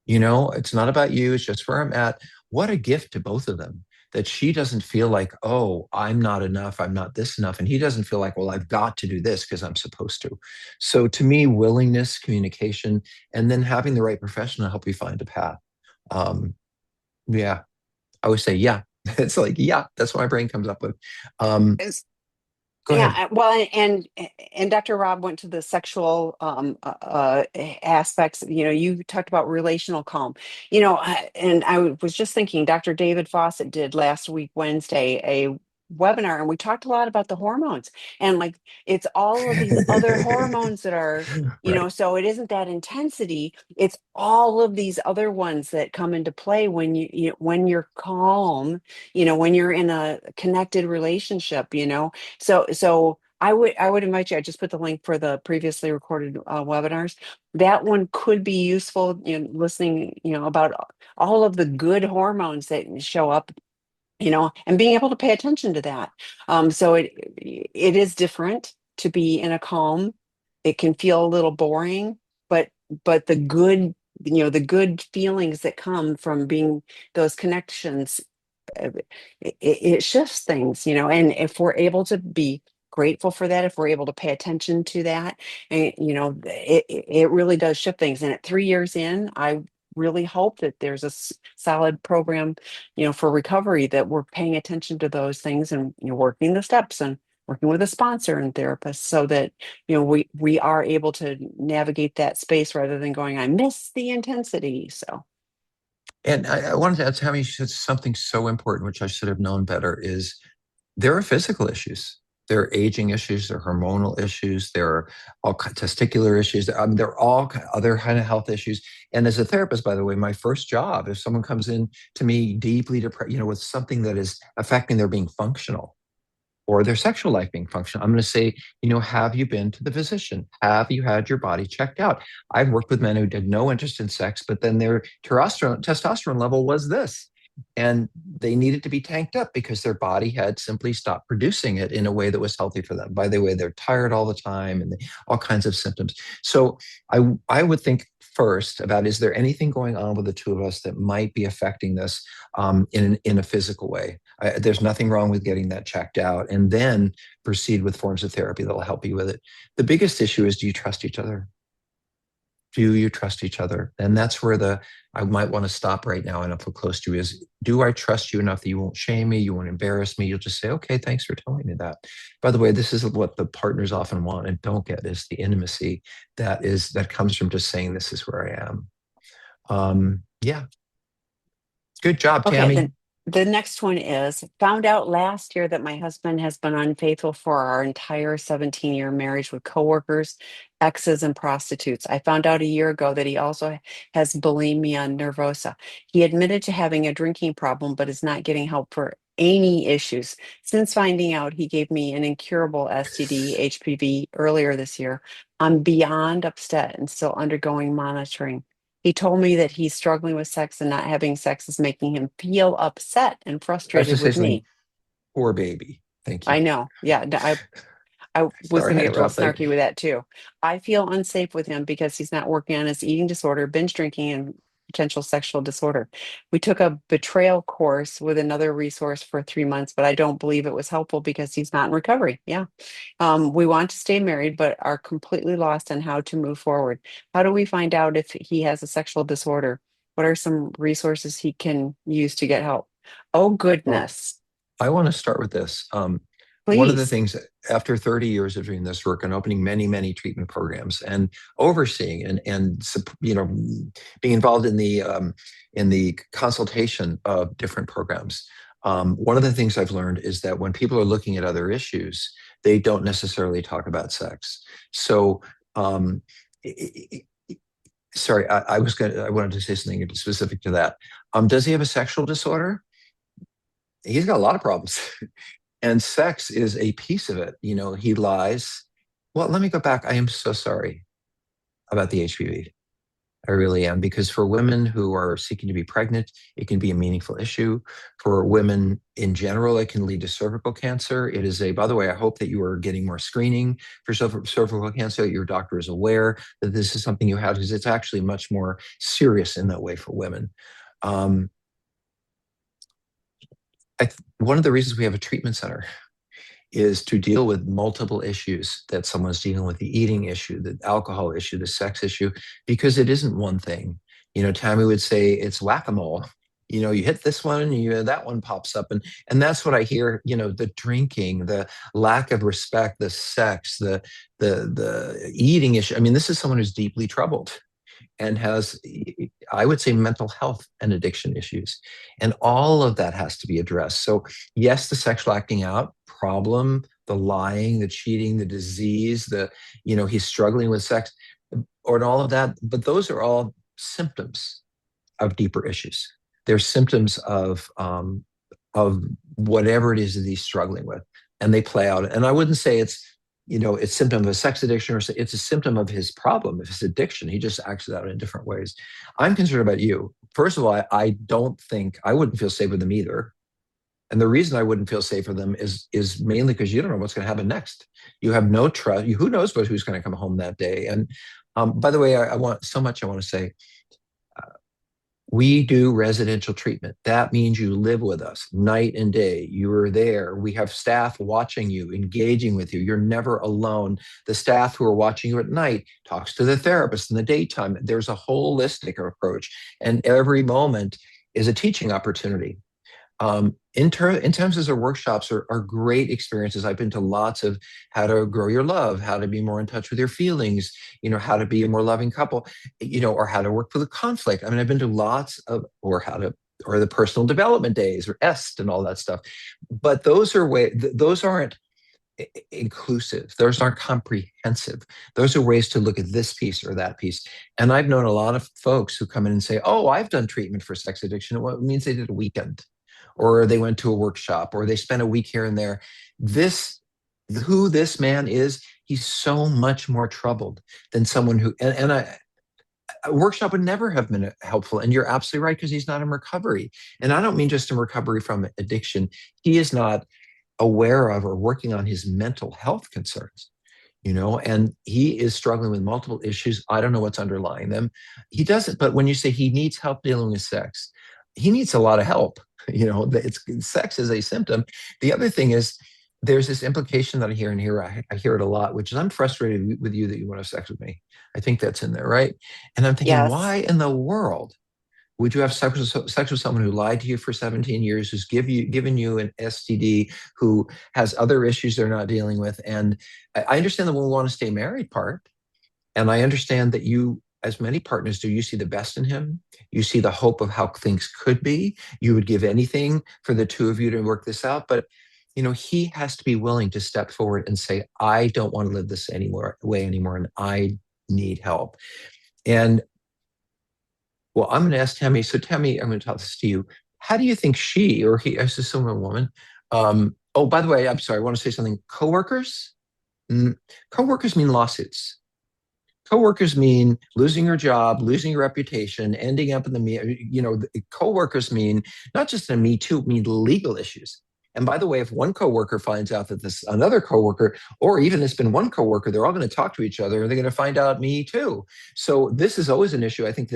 It's not about you. It's just where I'm at. What a gift to both of them that she doesn't feel like, oh, I'm not enough. I'm not this enough. And he doesn't feel like, well, I've got to do this because I'm supposed to. So to me, willingness, communication, and then having the right professional to help you find a path. Um, yeah, I would say, yeah. It's like, yeah, that's what my brain comes up with. Um, Go Yeah, ahead. well, and Dr. Rob went to the sexual aspects. You talked about relational calm. And I was just thinking, Dr. David Fawcett did last week Wednesday a webinar, and we talked a lot about the hormones, and like it's all of these other hormones that are, Right. so it isn't that intensity. It's all of these other ones that come into play when when you're calm. When you're in a connected relationship. So I would invite you. I just put the link for the previously recorded webinars. That one could be useful, listening, about all of the good hormones that show up, and being able to pay attention to that. So it is different to be in a calm. It can feel a little boring, but the good, the good feelings that come from being those connections, uh, it shifts things, and if we're able to be grateful for that, if we're able to pay attention to that, and it really does shift things. And at 3 years in, I really hope that there's a solid program, for recovery, that we're paying attention to those things, and working the steps, and working with a sponsor and therapist, so that we are able to navigate that space rather than going, I miss the intensity. So And I wanted to add, Tammy, you said something so important, which I should have known better, is there are physical issues. There are aging issues, there are hormonal issues, there are testicular issues. I mean, there are all other kind of health issues. And as a therapist, by the way, my first job, if someone comes in to me deeply depressed, with something that is affecting their being functional, or their sexual life being functional, I'm going to say, have you been to the physician? Have you had your body checked out? I've worked with men who had no interest in sex, but then their testosterone level was this. And they needed to be tanked up because their body had simply stopped producing it in a way that was healthy for them. By the way, they're tired all the time and all kinds of symptoms. So I would think first about, is there anything going on with the two of us that might be affecting this in a physical way? There's nothing wrong with getting that checked out, and then proceed with forms of therapy that'll help you with it. The biggest issue is, do you trust each other? Do you trust each other? And that's where I might want to stop right now and feel close to, is, do I trust you enough that you won't shame me? You won't embarrass me. You'll just say, okay, thanks for telling me that. By the way, this is what the partners often want and don't get, is the intimacy that comes from just saying, this is where I am. Yeah. Good job, okay, Tammy. then the next one is, found out last year that my husband has been unfaithful for our entire 17-year marriage with coworkers, exes, and prostitutes. I found out a year ago that he also has bulimia nervosa. He admitted to having a drinking problem, but is not getting help for any issues. Since finding out, he gave me an incurable STD, HPV, earlier this year. I'm beyond upset and still undergoing monitoring. He told me that he's struggling with sex, and not having sex is making him feel upset and I have to frustrated say with something. me. Poor baby. Thank you. I know. Yeah, I was Sorry, going I to had to get real drop that. snarky with that too. I feel unsafe with him because he's not working on his eating disorder, binge drinking, and potential sexual disorder. We took a betrayal course with another resource for 3 months, but I don't believe it was helpful because he's not in recovery. Yeah. We want to stay married, but are completely lost on how to move forward. How do we find out if he has a sexual disorder? What are some resources he can use to get help? Oh, Well, goodness. I want to start with this. one of the Please. things after 30 years of doing this work and opening many, many treatment programs and overseeing and being involved in the consultation of different programs, one of the things I've learned is that when people are looking at other issues, they don't necessarily talk about sex. So, um, i- sorry, I wanted to say something specific to that. Does he have a sexual disorder? He's got a lot of problems. And sex is a piece of it. He lies. Well, let me go back. I am so sorry about the HPV. I really am, because for women who are seeking to be pregnant, it can be a meaningful issue. For women in general, it can lead to cervical cancer. It is by the way, I hope that you are getting more screening for cervical cancer. Your doctor is aware that this is something you have, because it's actually much more serious in that way for women. Um, One of the reasons we have a treatment center is to deal with multiple issues that someone's dealing with: the eating issue, the alcohol issue, the sex issue, because it isn't one thing. Tammy would say it's whack-a-mole. You hit this one and that one pops up. And that's what I hear, the drinking, the lack of respect, the sex, the eating issue. I mean, this is someone who's deeply troubled and has, I would say, mental health and addiction issues. And all of that has to be addressed. So, yes, the sexual acting out problem, the lying, the cheating, the disease, he's struggling with sex, or all of that. But those are all symptoms of deeper issues. They're symptoms of whatever it is that he's struggling with, and they play out. And I wouldn't say it's symptom of a sex addiction, or it's a symptom of his problem, of his addiction. He just acts it out in different ways. I'm concerned about you. First of all, I don't think I wouldn't feel safe with them either. And the reason I wouldn't feel safe with them is mainly because you don't know what's going to happen next. You have no trust. Who knows who's going to come home that day? And by the way, I want so much. I want to say we do residential treatment. That means you live with us night and day. You are there. We have staff watching you, engaging with you. You're never alone. The staff who are watching you at night talks to the therapist in the daytime. There's a holistic approach, and every moment is a teaching opportunity. In terms of workshops are great experiences. I've been to lots of how to grow your love, how to be more in touch with your feelings, how to be a more loving couple, or how to work with the conflict. I mean, I've been to lots of, or the personal development days, or EST and all that stuff. But those aren't inclusive. Those aren't comprehensive. Those are ways to look at this piece or that piece. And I've known a lot of folks who come in and say, "Oh, I've done treatment for sex addiction." Well, it means they did a weekend, or they went to a workshop, or they spent a week here and there. This, who this man is, he's so much more troubled than someone who, a workshop would never have been helpful. And you're absolutely right, because he's not in recovery. And I don't mean just in recovery from addiction. He is not aware of or working on his mental health concerns, and he is struggling with multiple issues. I don't know what's underlying them. He doesn't, but when you say he needs help dealing with sex, he needs a lot of help. Sex is a symptom. The other thing is, there's this implication that I hear, and here I hear it a lot, which is, I'm frustrated with you that you want to have sex with me. I think that's in there, right? And I'm thinking, Yes. why in the world would you have sex with someone who lied to you for 17 years, who's given you an STD, who has other issues they're not dealing with? And I understand the we want to stay married part. And I understand that you, as many partners do, you see the best in him. You see the hope of how things could be. You would give anything for the two of you to work this out. But he has to be willing to step forward and say, "I don't want to live this way anymore, and I need help." And well, I'm going to ask Tammy. So, Tammy, I'm going to talk this to you. How do you think she or he, as a similar woman? Oh, by the way, I'm sorry. I want to say something. Coworkers, mm, coworkers mean lawsuits. Coworkers mean losing your job, losing your reputation, ending up in coworkers mean not just a Me Too, mean legal issues. And by the way, if one coworker finds out that this another coworker, or even it's been one coworker, they're all going to talk to each other, and they're going to find out Me Too. So this is always an issue. I think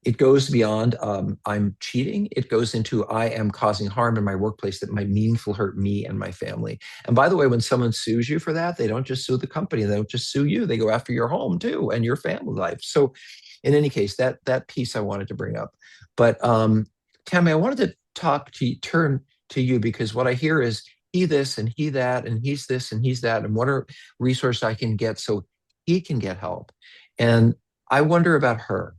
it goes beyond I'm cheating. It goes into I am causing harm in my workplace that might meaningful hurt me and my family. And by the way, when someone sues you for that, they don't just sue the company. They don't just sue you. They go after your home too and your family life. So in any case, that piece I wanted to bring up. But Tammy, I wanted to turn to you, because what I hear is he this and he that, and he's this and he's that, and what are resources I can get so he can get help. And I wonder about her.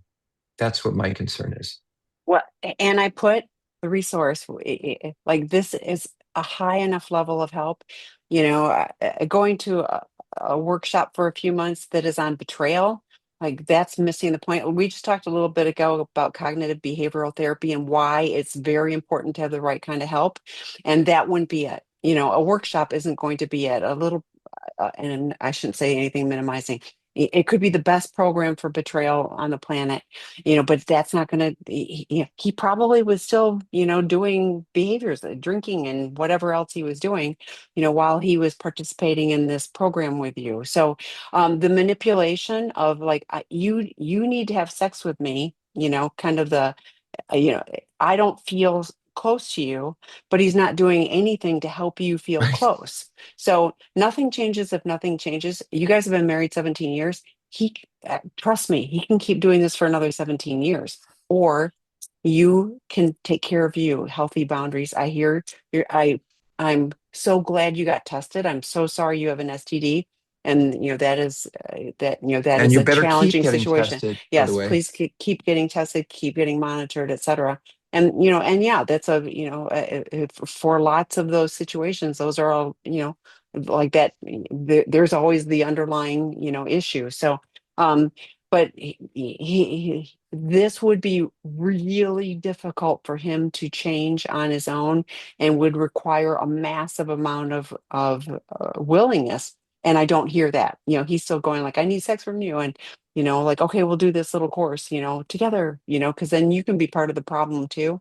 That's what my concern is. Well, and I put the resource like this is a high enough level of help. Going to a workshop for a few months that is on betrayal, like that's missing the point. We just talked a little bit ago about cognitive behavioral therapy and why it's very important to have the right kind of help. And that wouldn't be it. A workshop isn't going to be it. A little and I shouldn't say anything minimizing. It could be the best program for betrayal on the planet, but that's not going to, he probably was still, doing behaviors, drinking and whatever else he was doing, while he was participating in this program with you. So the manipulation of like, you need to have sex with me, kind of the, I don't feel close to you, but he's not doing anything to help you feel Right. close. So nothing changes if nothing changes. You guys have been married 17 years. Trust me, he can keep doing this for another 17 years. Or you can take care of you, healthy boundaries. I hear I'm so glad you got tested. I'm so sorry you have an STD. And that And is you a better keep challenging getting situation. tested, by the Yes, way. please keep getting tested, keep getting monitored, etc. And yeah, that's for lots of those situations, those are all, like that, there's always the underlying, issue. So, but this would be really difficult for him to change on his own and would require a massive amount of willingness. And I don't hear that. He's still going like, I need sex from you. And, like, okay, we'll do this little course, together, because then you can be part of the problem too.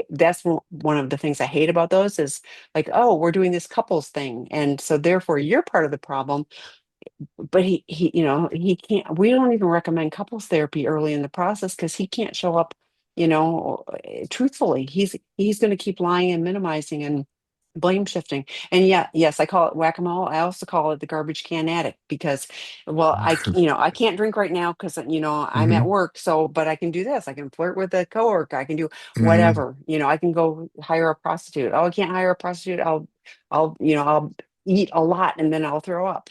That's one of the things I hate about those is like, oh, we're doing this couples thing. And so therefore you're part of the problem, but he can't, we don't even recommend couples therapy early in the process because he can't show up, truthfully. He's going to keep lying and minimizing and blame shifting. And yeah, yes, I call it whack-a-mole. I also call it the garbage can addict because, well, I can't drink right now because, I'm at Hmm. work. So, but I can do this. I can flirt with a coworker. I can do Hmm. whatever, I can go hire a prostitute. Oh, I can't hire a prostitute. I'll eat a lot and then I'll throw up,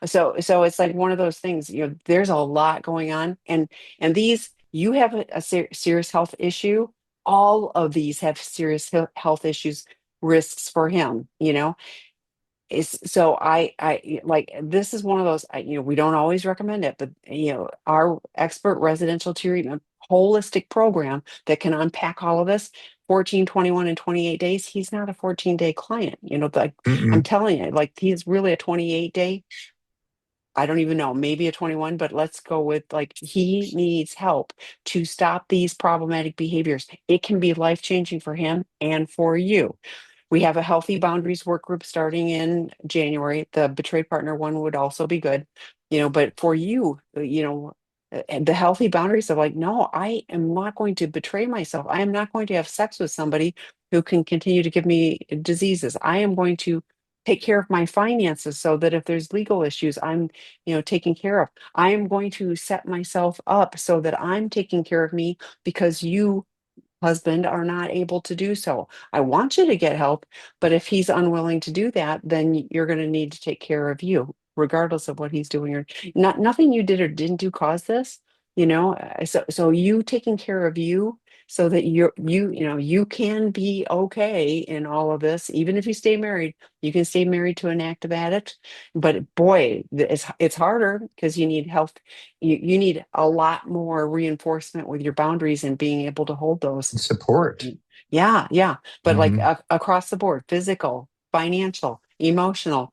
so it's like one of those things, there's a lot going on. And these, you have a serious health issue. All of these have serious health issues, risks for him, is so I like, this is one of those, we don't always recommend it, but our expert residential treatment holistic program that can unpack all of this, 14, 21, and 28 days. He's not a 14-day client, like I'm Mm-mm. telling you, like he's really a 28-day. I don't even know, maybe a 21, but let's go with like he needs help to stop these problematic behaviors. It can be life changing for him and for you. We have a healthy boundaries work group starting in January. The betrayed partner one would also be good, but for you, and the healthy boundaries of like, no, I am not going to betray myself. I am not going to have sex with somebody who can continue to give me diseases. I am going to take care of my finances so that if there's legal issues, I'm, taken care of. I am going to set myself up so that I'm taking care of me because you, husband, are not able to do so. I want you to get help, but if he's unwilling to do that, then you're going to need to take care of you, regardless of what he's doing or not. Nothing you did or didn't do caused this, so you taking care of you so that you can be okay in all of this. Even if you stay married, you can stay married to an active addict. But boy, it's harder because you need health. You need a lot more reinforcement with your boundaries and being able to hold those. Support. Yeah, yeah. But like Hmm. across the board, physical, financial, emotional,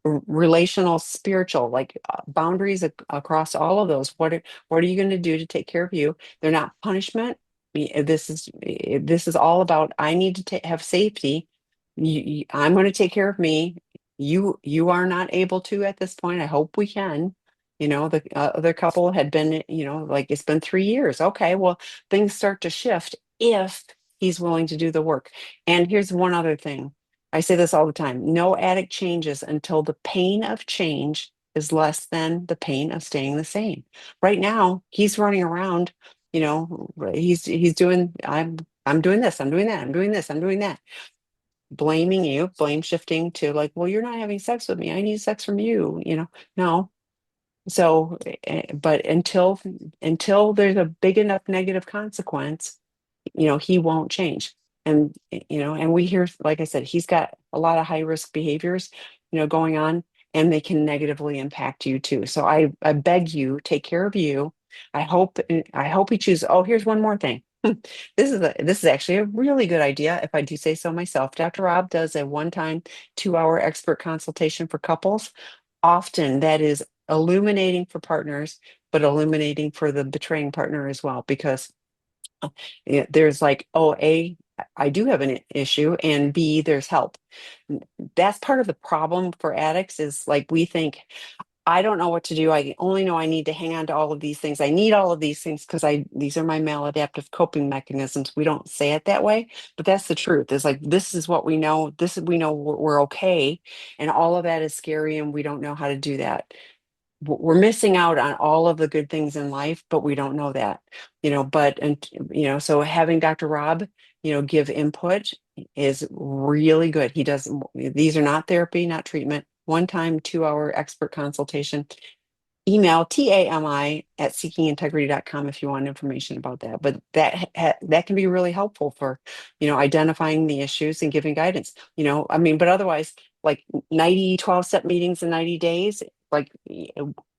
relational, spiritual, like boundaries across all of those. What are you going to do to take care of you? They're not punishment. This is all about, I need to have safety. I'm going to take care of me. You are not able to at this point. I hope we can. The other couple had been, like it's been 3 years. Okay, well, things start to shift if he's willing to do the work. And here's one other thing. I say this all the time. No addict changes until the pain of change is less than the pain of staying the same. Right now, he's running around, he's doing, I'm doing this, I'm doing that, I'm doing this, I'm doing that. blaming you, blame shifting to like, well, you're not having sex with me. I need sex from you, No. So, but until there's a big enough negative consequence, he won't change. And, and we hear, like I said, he's got a lot of high risk behaviors, going on, and they can negatively impact you too. So I beg you, take care of you. I hope he chooses. Oh, here's one more thing. This is actually a really good idea, if I do say so myself. Dr. Rob does a one-time 2-hour expert consultation for couples. Often that is illuminating for partners, but illuminating for the betraying partner as well, because there's like, oh, I do have an issue, and B, there's help. That's part of the problem for addicts, is like, we think, I don't know what to do. I only know I need to hang on to all of these things. I need all of these things because these are my maladaptive coping mechanisms. We don't say it that way, but that's the truth. Is like, this is what we know. We know we're okay. And all of that is scary, and we don't know how to do that. We're missing out on all of the good things in life, but we don't know that, so having Dr. Rob, give input is really good. He does, these are not therapy, not treatment, one time 2-hour expert consultation. Email tami@seekingintegrity.com if you want information about that. But that can be really helpful for, identifying the issues and giving guidance. I mean, but otherwise, like 90 12-step meetings in 90 days, like,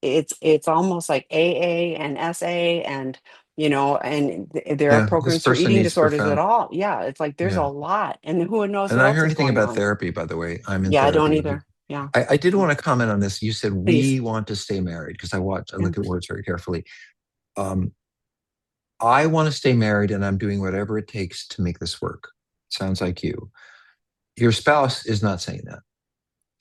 it's almost like AA and SA, and there are Yeah, this programs for person eating needs disorders at profound. all. Yeah, it's like there's a Yeah. lot, and who knows And what I else heard is anything going about on. therapy, by the way. I'm in Yeah, I don't therapy. either. Yeah. I did Yeah. want to comment on this. You said Please. we want to stay married because I Yeah. look at words very carefully. Um, I want to stay married and I'm doing whatever it takes to make this work. Sounds like you. Your spouse is not saying that.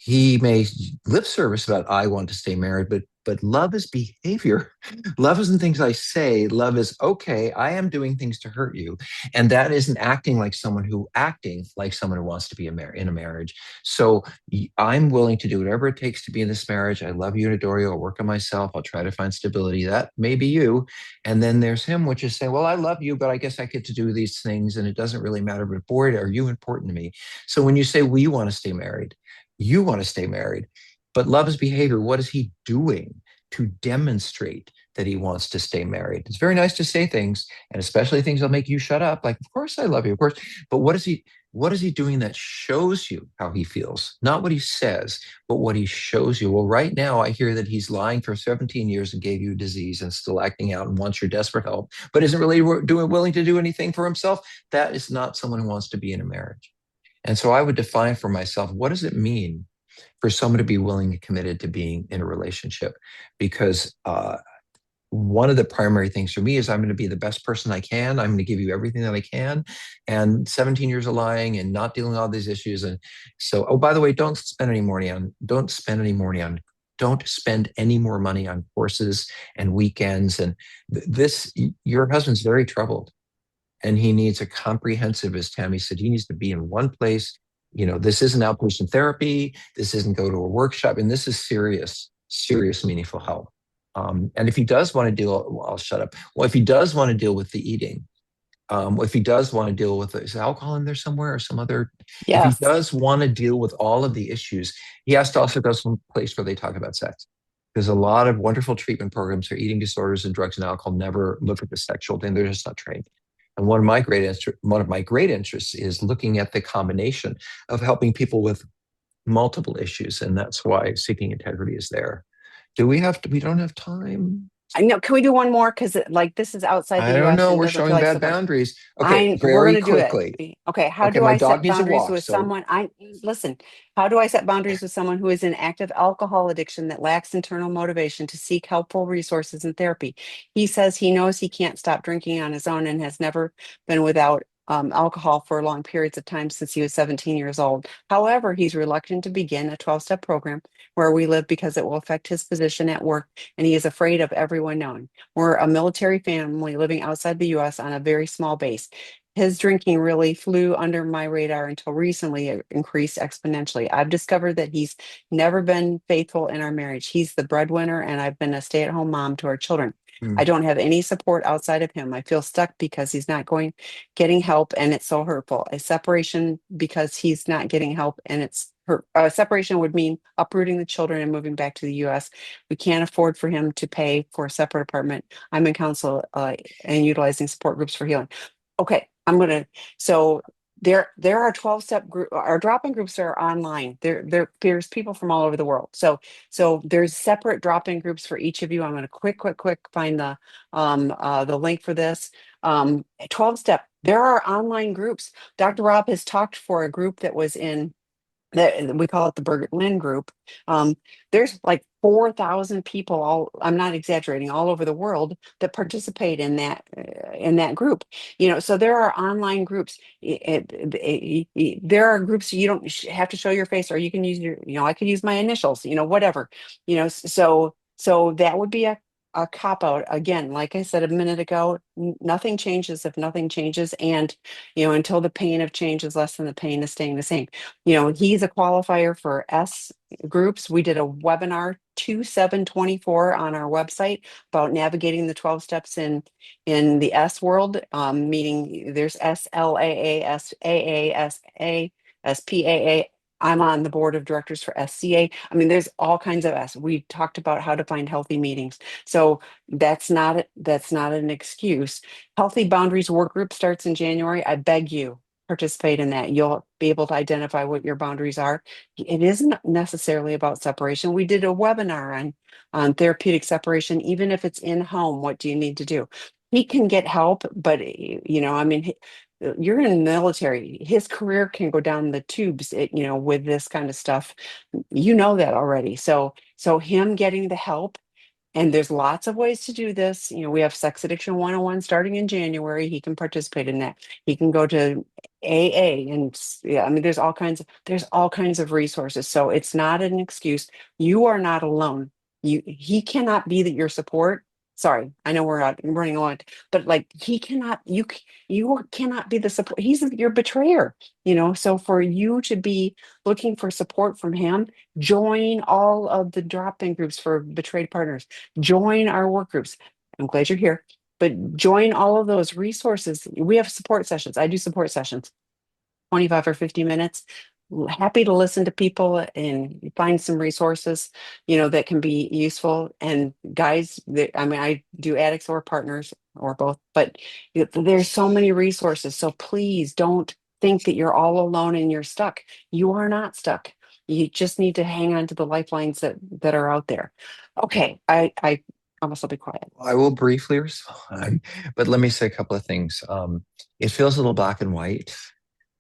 He may lip service about I want to stay married, but love is behavior. Love isn't things I say. Love is okay. I am doing things to hurt you, and that isn't acting like someone who wants to be in a marriage. So I'm willing to do whatever it takes to be in this marriage. I love you and adore you. I'll work on myself. I'll try to find stability. That may be you, and then there's him, which is saying, well, I love you, but I guess I get to do these things, and it doesn't really matter. But boy, are you important to me? So when you say we want to stay married, you want to stay married, but love is behavior. What is he doing to demonstrate that he wants to stay married? It's very nice to say things, and especially things that'll make you shut up. Like, of course I love you, of course. But what is he doing that shows you how he feels? Not what he says, but what he shows you. Well, right now I hear that he's lying for 17 years and gave you a disease and still acting out and wants your desperate help, but isn't really willing to do anything for himself. That is not someone who wants to be in a marriage. And so I would define for myself, what does it mean for someone to be willing and committed to being in a relationship? Because one of the primary things for me is I'm going to be the best person I can. I'm going to give you everything that I can. And 17 years of lying and not dealing with all these issues. And so, oh, by the way, don't spend any more money on courses and weekends. And this, your husband's very troubled and he needs a comprehensive, as Tammy said, he needs to be in one place. This isn't outpatient therapy. This isn't go to a workshop. And this is serious, serious, meaningful help. And if he does want to deal, well, I'll shut up. Well, if he does want to deal with the eating, if he does want to deal with, is alcohol in there somewhere or some other, if he Yes. does want to deal with all of the issues, he has to also go some place where they talk about sex. There's a lot of wonderful treatment programs for eating disorders and drugs and alcohol never look at the sexual thing. They're just not trained. And one of my great interests is looking at the combination of helping people with multiple issues, and that's why Seeking Integrity is there. We don't have time. I know. Can we do one more? Because like, this is outside I the don't U.S. know. and We're doesn't feel showing like bad stuff like. boundaries. Okay, We're very gonna do it. quickly. Okay. How Okay, do my I dog set needs a boundaries walk. with So someone? I listen. How do I set boundaries with someone who is in active alcohol addiction that lacks internal motivation to seek helpful resources and therapy? He says he knows he can't stop drinking on his own and has never been without alcohol for long periods of time since he was 17 years old. However, he's reluctant to begin a 12-step program where we live because it will affect his position at work, and he is afraid of everyone knowing. We're a military family living outside the US on a very small base. His drinking really flew under my radar until recently it increased exponentially. I've discovered that he's never been faithful in our marriage. He's the breadwinner, and I've been a stay at home mom to our children. I Mm. don't have any support outside of him. I feel stuck because he's not getting help, and it's so hurtful. A separation because he's not getting help, and it's hurt. A separation would mean uprooting the children and moving back to the US. We can't afford for him to pay for a separate apartment. I'm in counsel and utilizing support groups for healing. Okay, so there are 12-step group, our drop-in groups are online. There's people from all over the world. So there's separate drop-in groups for each of you. I'm going to quick find the link for this. 12-step. There are online groups. Dr. Rob has talked for a group that was in that we call it the Birgit Lynn group. Um, there's like 4,000 people, all I'm not exaggerating, all over the world that participate in that group. So there are online groups. There are groups you don't have to show your face, or you can use I could use my initials, whatever. So that would be a cop out. Again, like I said a minute ago, nothing changes if nothing changes, and until the pain of change is less than the pain of staying the same. He's a qualifier for S groups. We did a webinar 2/7/24 on our website about navigating the 12 steps in the S world, meaning there's SLAA, SAA, SA, SPAA. I'm on the board of directors for SCA. I mean, there's all kinds of S. We talked about how to find healthy meetings. So that's not an excuse. Healthy Boundaries Work Group starts in January. I beg you, participate in that. You'll be able to identify what your boundaries are. It isn't necessarily about separation. We did a webinar on therapeutic separation. Even if it's in home, what do you need to do? He can get help, but I mean, you're in the military. His career can go down the tubes, with this kind of stuff. You know that already. So him getting the help, and there's lots of ways to do this. We have Sex Addiction 101 starting in January. He can participate in that. He can go to AA, and yeah, I mean, there's all kinds of resources. So it's not an excuse. You are not alone. He cannot be that your support. Sorry, I know we're running along, but like he cannot, you cannot be the support. He's your betrayer, So for you to be looking for support from him, join all of the drop-in groups for betrayed partners. Join our work groups. I'm glad you're here, but join all of those resources. We have support sessions. I do support sessions, 25 or 50 minutes. Happy to listen to people and find some resources, that can be useful. And guys, I mean, I do addicts or partners or both, but there's so many resources. So please don't think that you're all alone and you're stuck. You are not stuck. You just need to hang on to the lifelines that are out there. Okay, I promise I'll be quiet. I will briefly respond, but let me say a couple of things. It feels a little black and white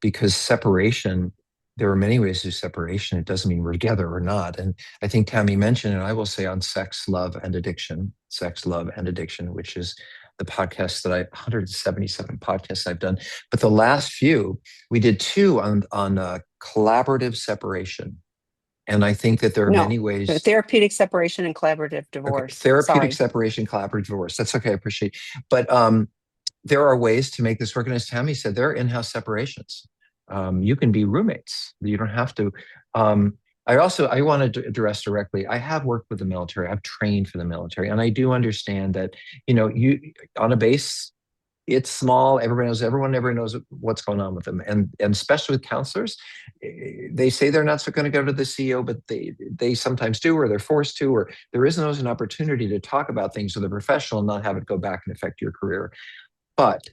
because separation, there are many ways to do separation. It doesn't mean we're together or not. And I think Tammy mentioned, and I will say on sex, love, and addiction, which is the podcast that 177 podcasts I've done. But the last few, we did two on collaborative separation. And I think that there are No, many ways. therapeutic separation and collaborative Okay, divorce. therapeutic Sorry. separation, collaborative divorce. That's okay. I appreciate. But there are ways to make this work. And as Tammy said, there are in-house separations. You can be roommates. You don't have to. I want to address directly. I have worked with the military. I've trained for the military, and I do understand that you on a base it's small. Everyone never knows what's going on with them. And especially with counselors, they say they're not going to go to the CEO, but they sometimes do, or they're forced to, or there isn't always an opportunity to talk about things with a professional and not have it go back and affect your career. But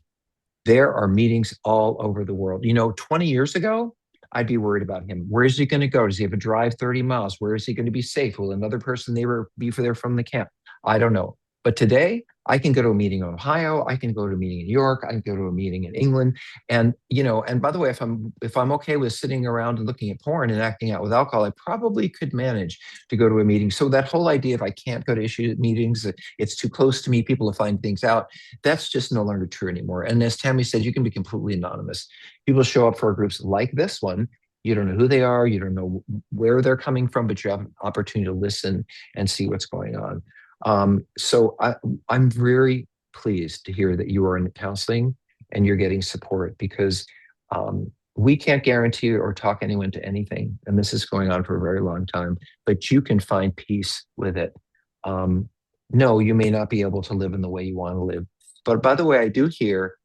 there are meetings all over the world. 20 years ago, I'd be worried about him. Where is he going to go? Does he have to drive 30 miles? Where is he going to be safe? Will another person be there from the camp? I don't know. But today, I can go to a meeting in Ohio. I can go to a meeting in New York. I can go to a meeting in England. And and by the way, if I'm okay with sitting around and looking at porn and acting out with alcohol, I probably could manage to go to a meeting. So that whole idea of I can't go to issue meetings, it's too close to me, people will find things out, that's just no longer true anymore. And as Tammy said, you can be completely anonymous. People show up for groups like this one. You don't know who they are. You don't know where they're coming from, but you have an opportunity to listen and see what's going on. I'm very pleased to hear that you are in counseling and you're getting support because we can't guarantee or talk anyone to anything. And this is going on for a very long time, but you can find peace with it. no, you may not be able to live in the way you want to live. But by the way, I do hear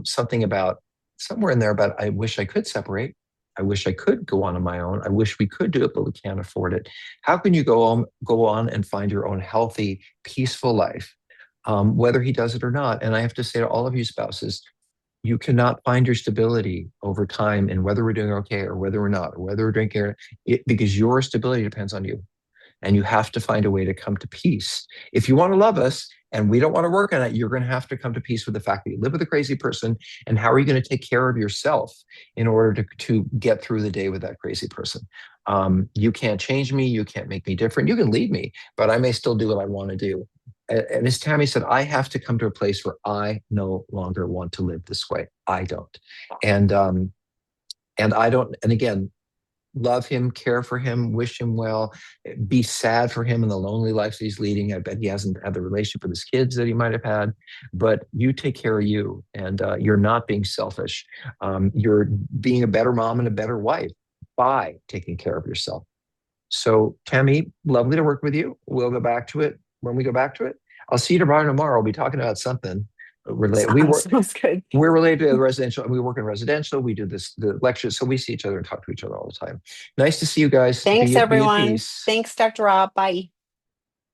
something about somewhere in there about I wish I could separate. I wish I could go on my own. I wish we could do it, but we can't afford it. How can you go on and find your own healthy, peaceful life, whether he does it or not? And I have to say to all of you spouses, you cannot find your stability over time in whether we're doing okay or whether we're not, or whether we're drinking, because your stability depends on you. And you have to find a way to come to peace. If you want to love us and we don't want to work on it, you're going to have to come to peace with the fact that you live with a crazy person. And how are you going to take care of yourself in order to get through the day with that crazy person? You can't change me. You can't make me different. You can lead me, but I may still do what I want to do. And as Tammy said, I have to come to a place where I no longer want to live this way. I don't. And I don't, and again, love him, care for him, wish him well, be sad for him in the lonely life that he's leading. I bet he hasn't had the relationship with his kids that he might have had, but you take care of you, and you're not being selfish. You're being a better mom and a better wife by taking care of yourself. So, Tammy, lovely to work with you. We'll go back to it when we go back to it. I'll see you tomorrow. We'll be talking about something related. Sounds good. We're related to the residential. We work in residential. We do the lectures, so we see each other and talk to each other all the time. Nice to see you guys. Thanks, Be at everyone. peace. Thanks, Dr. Rob. Bye.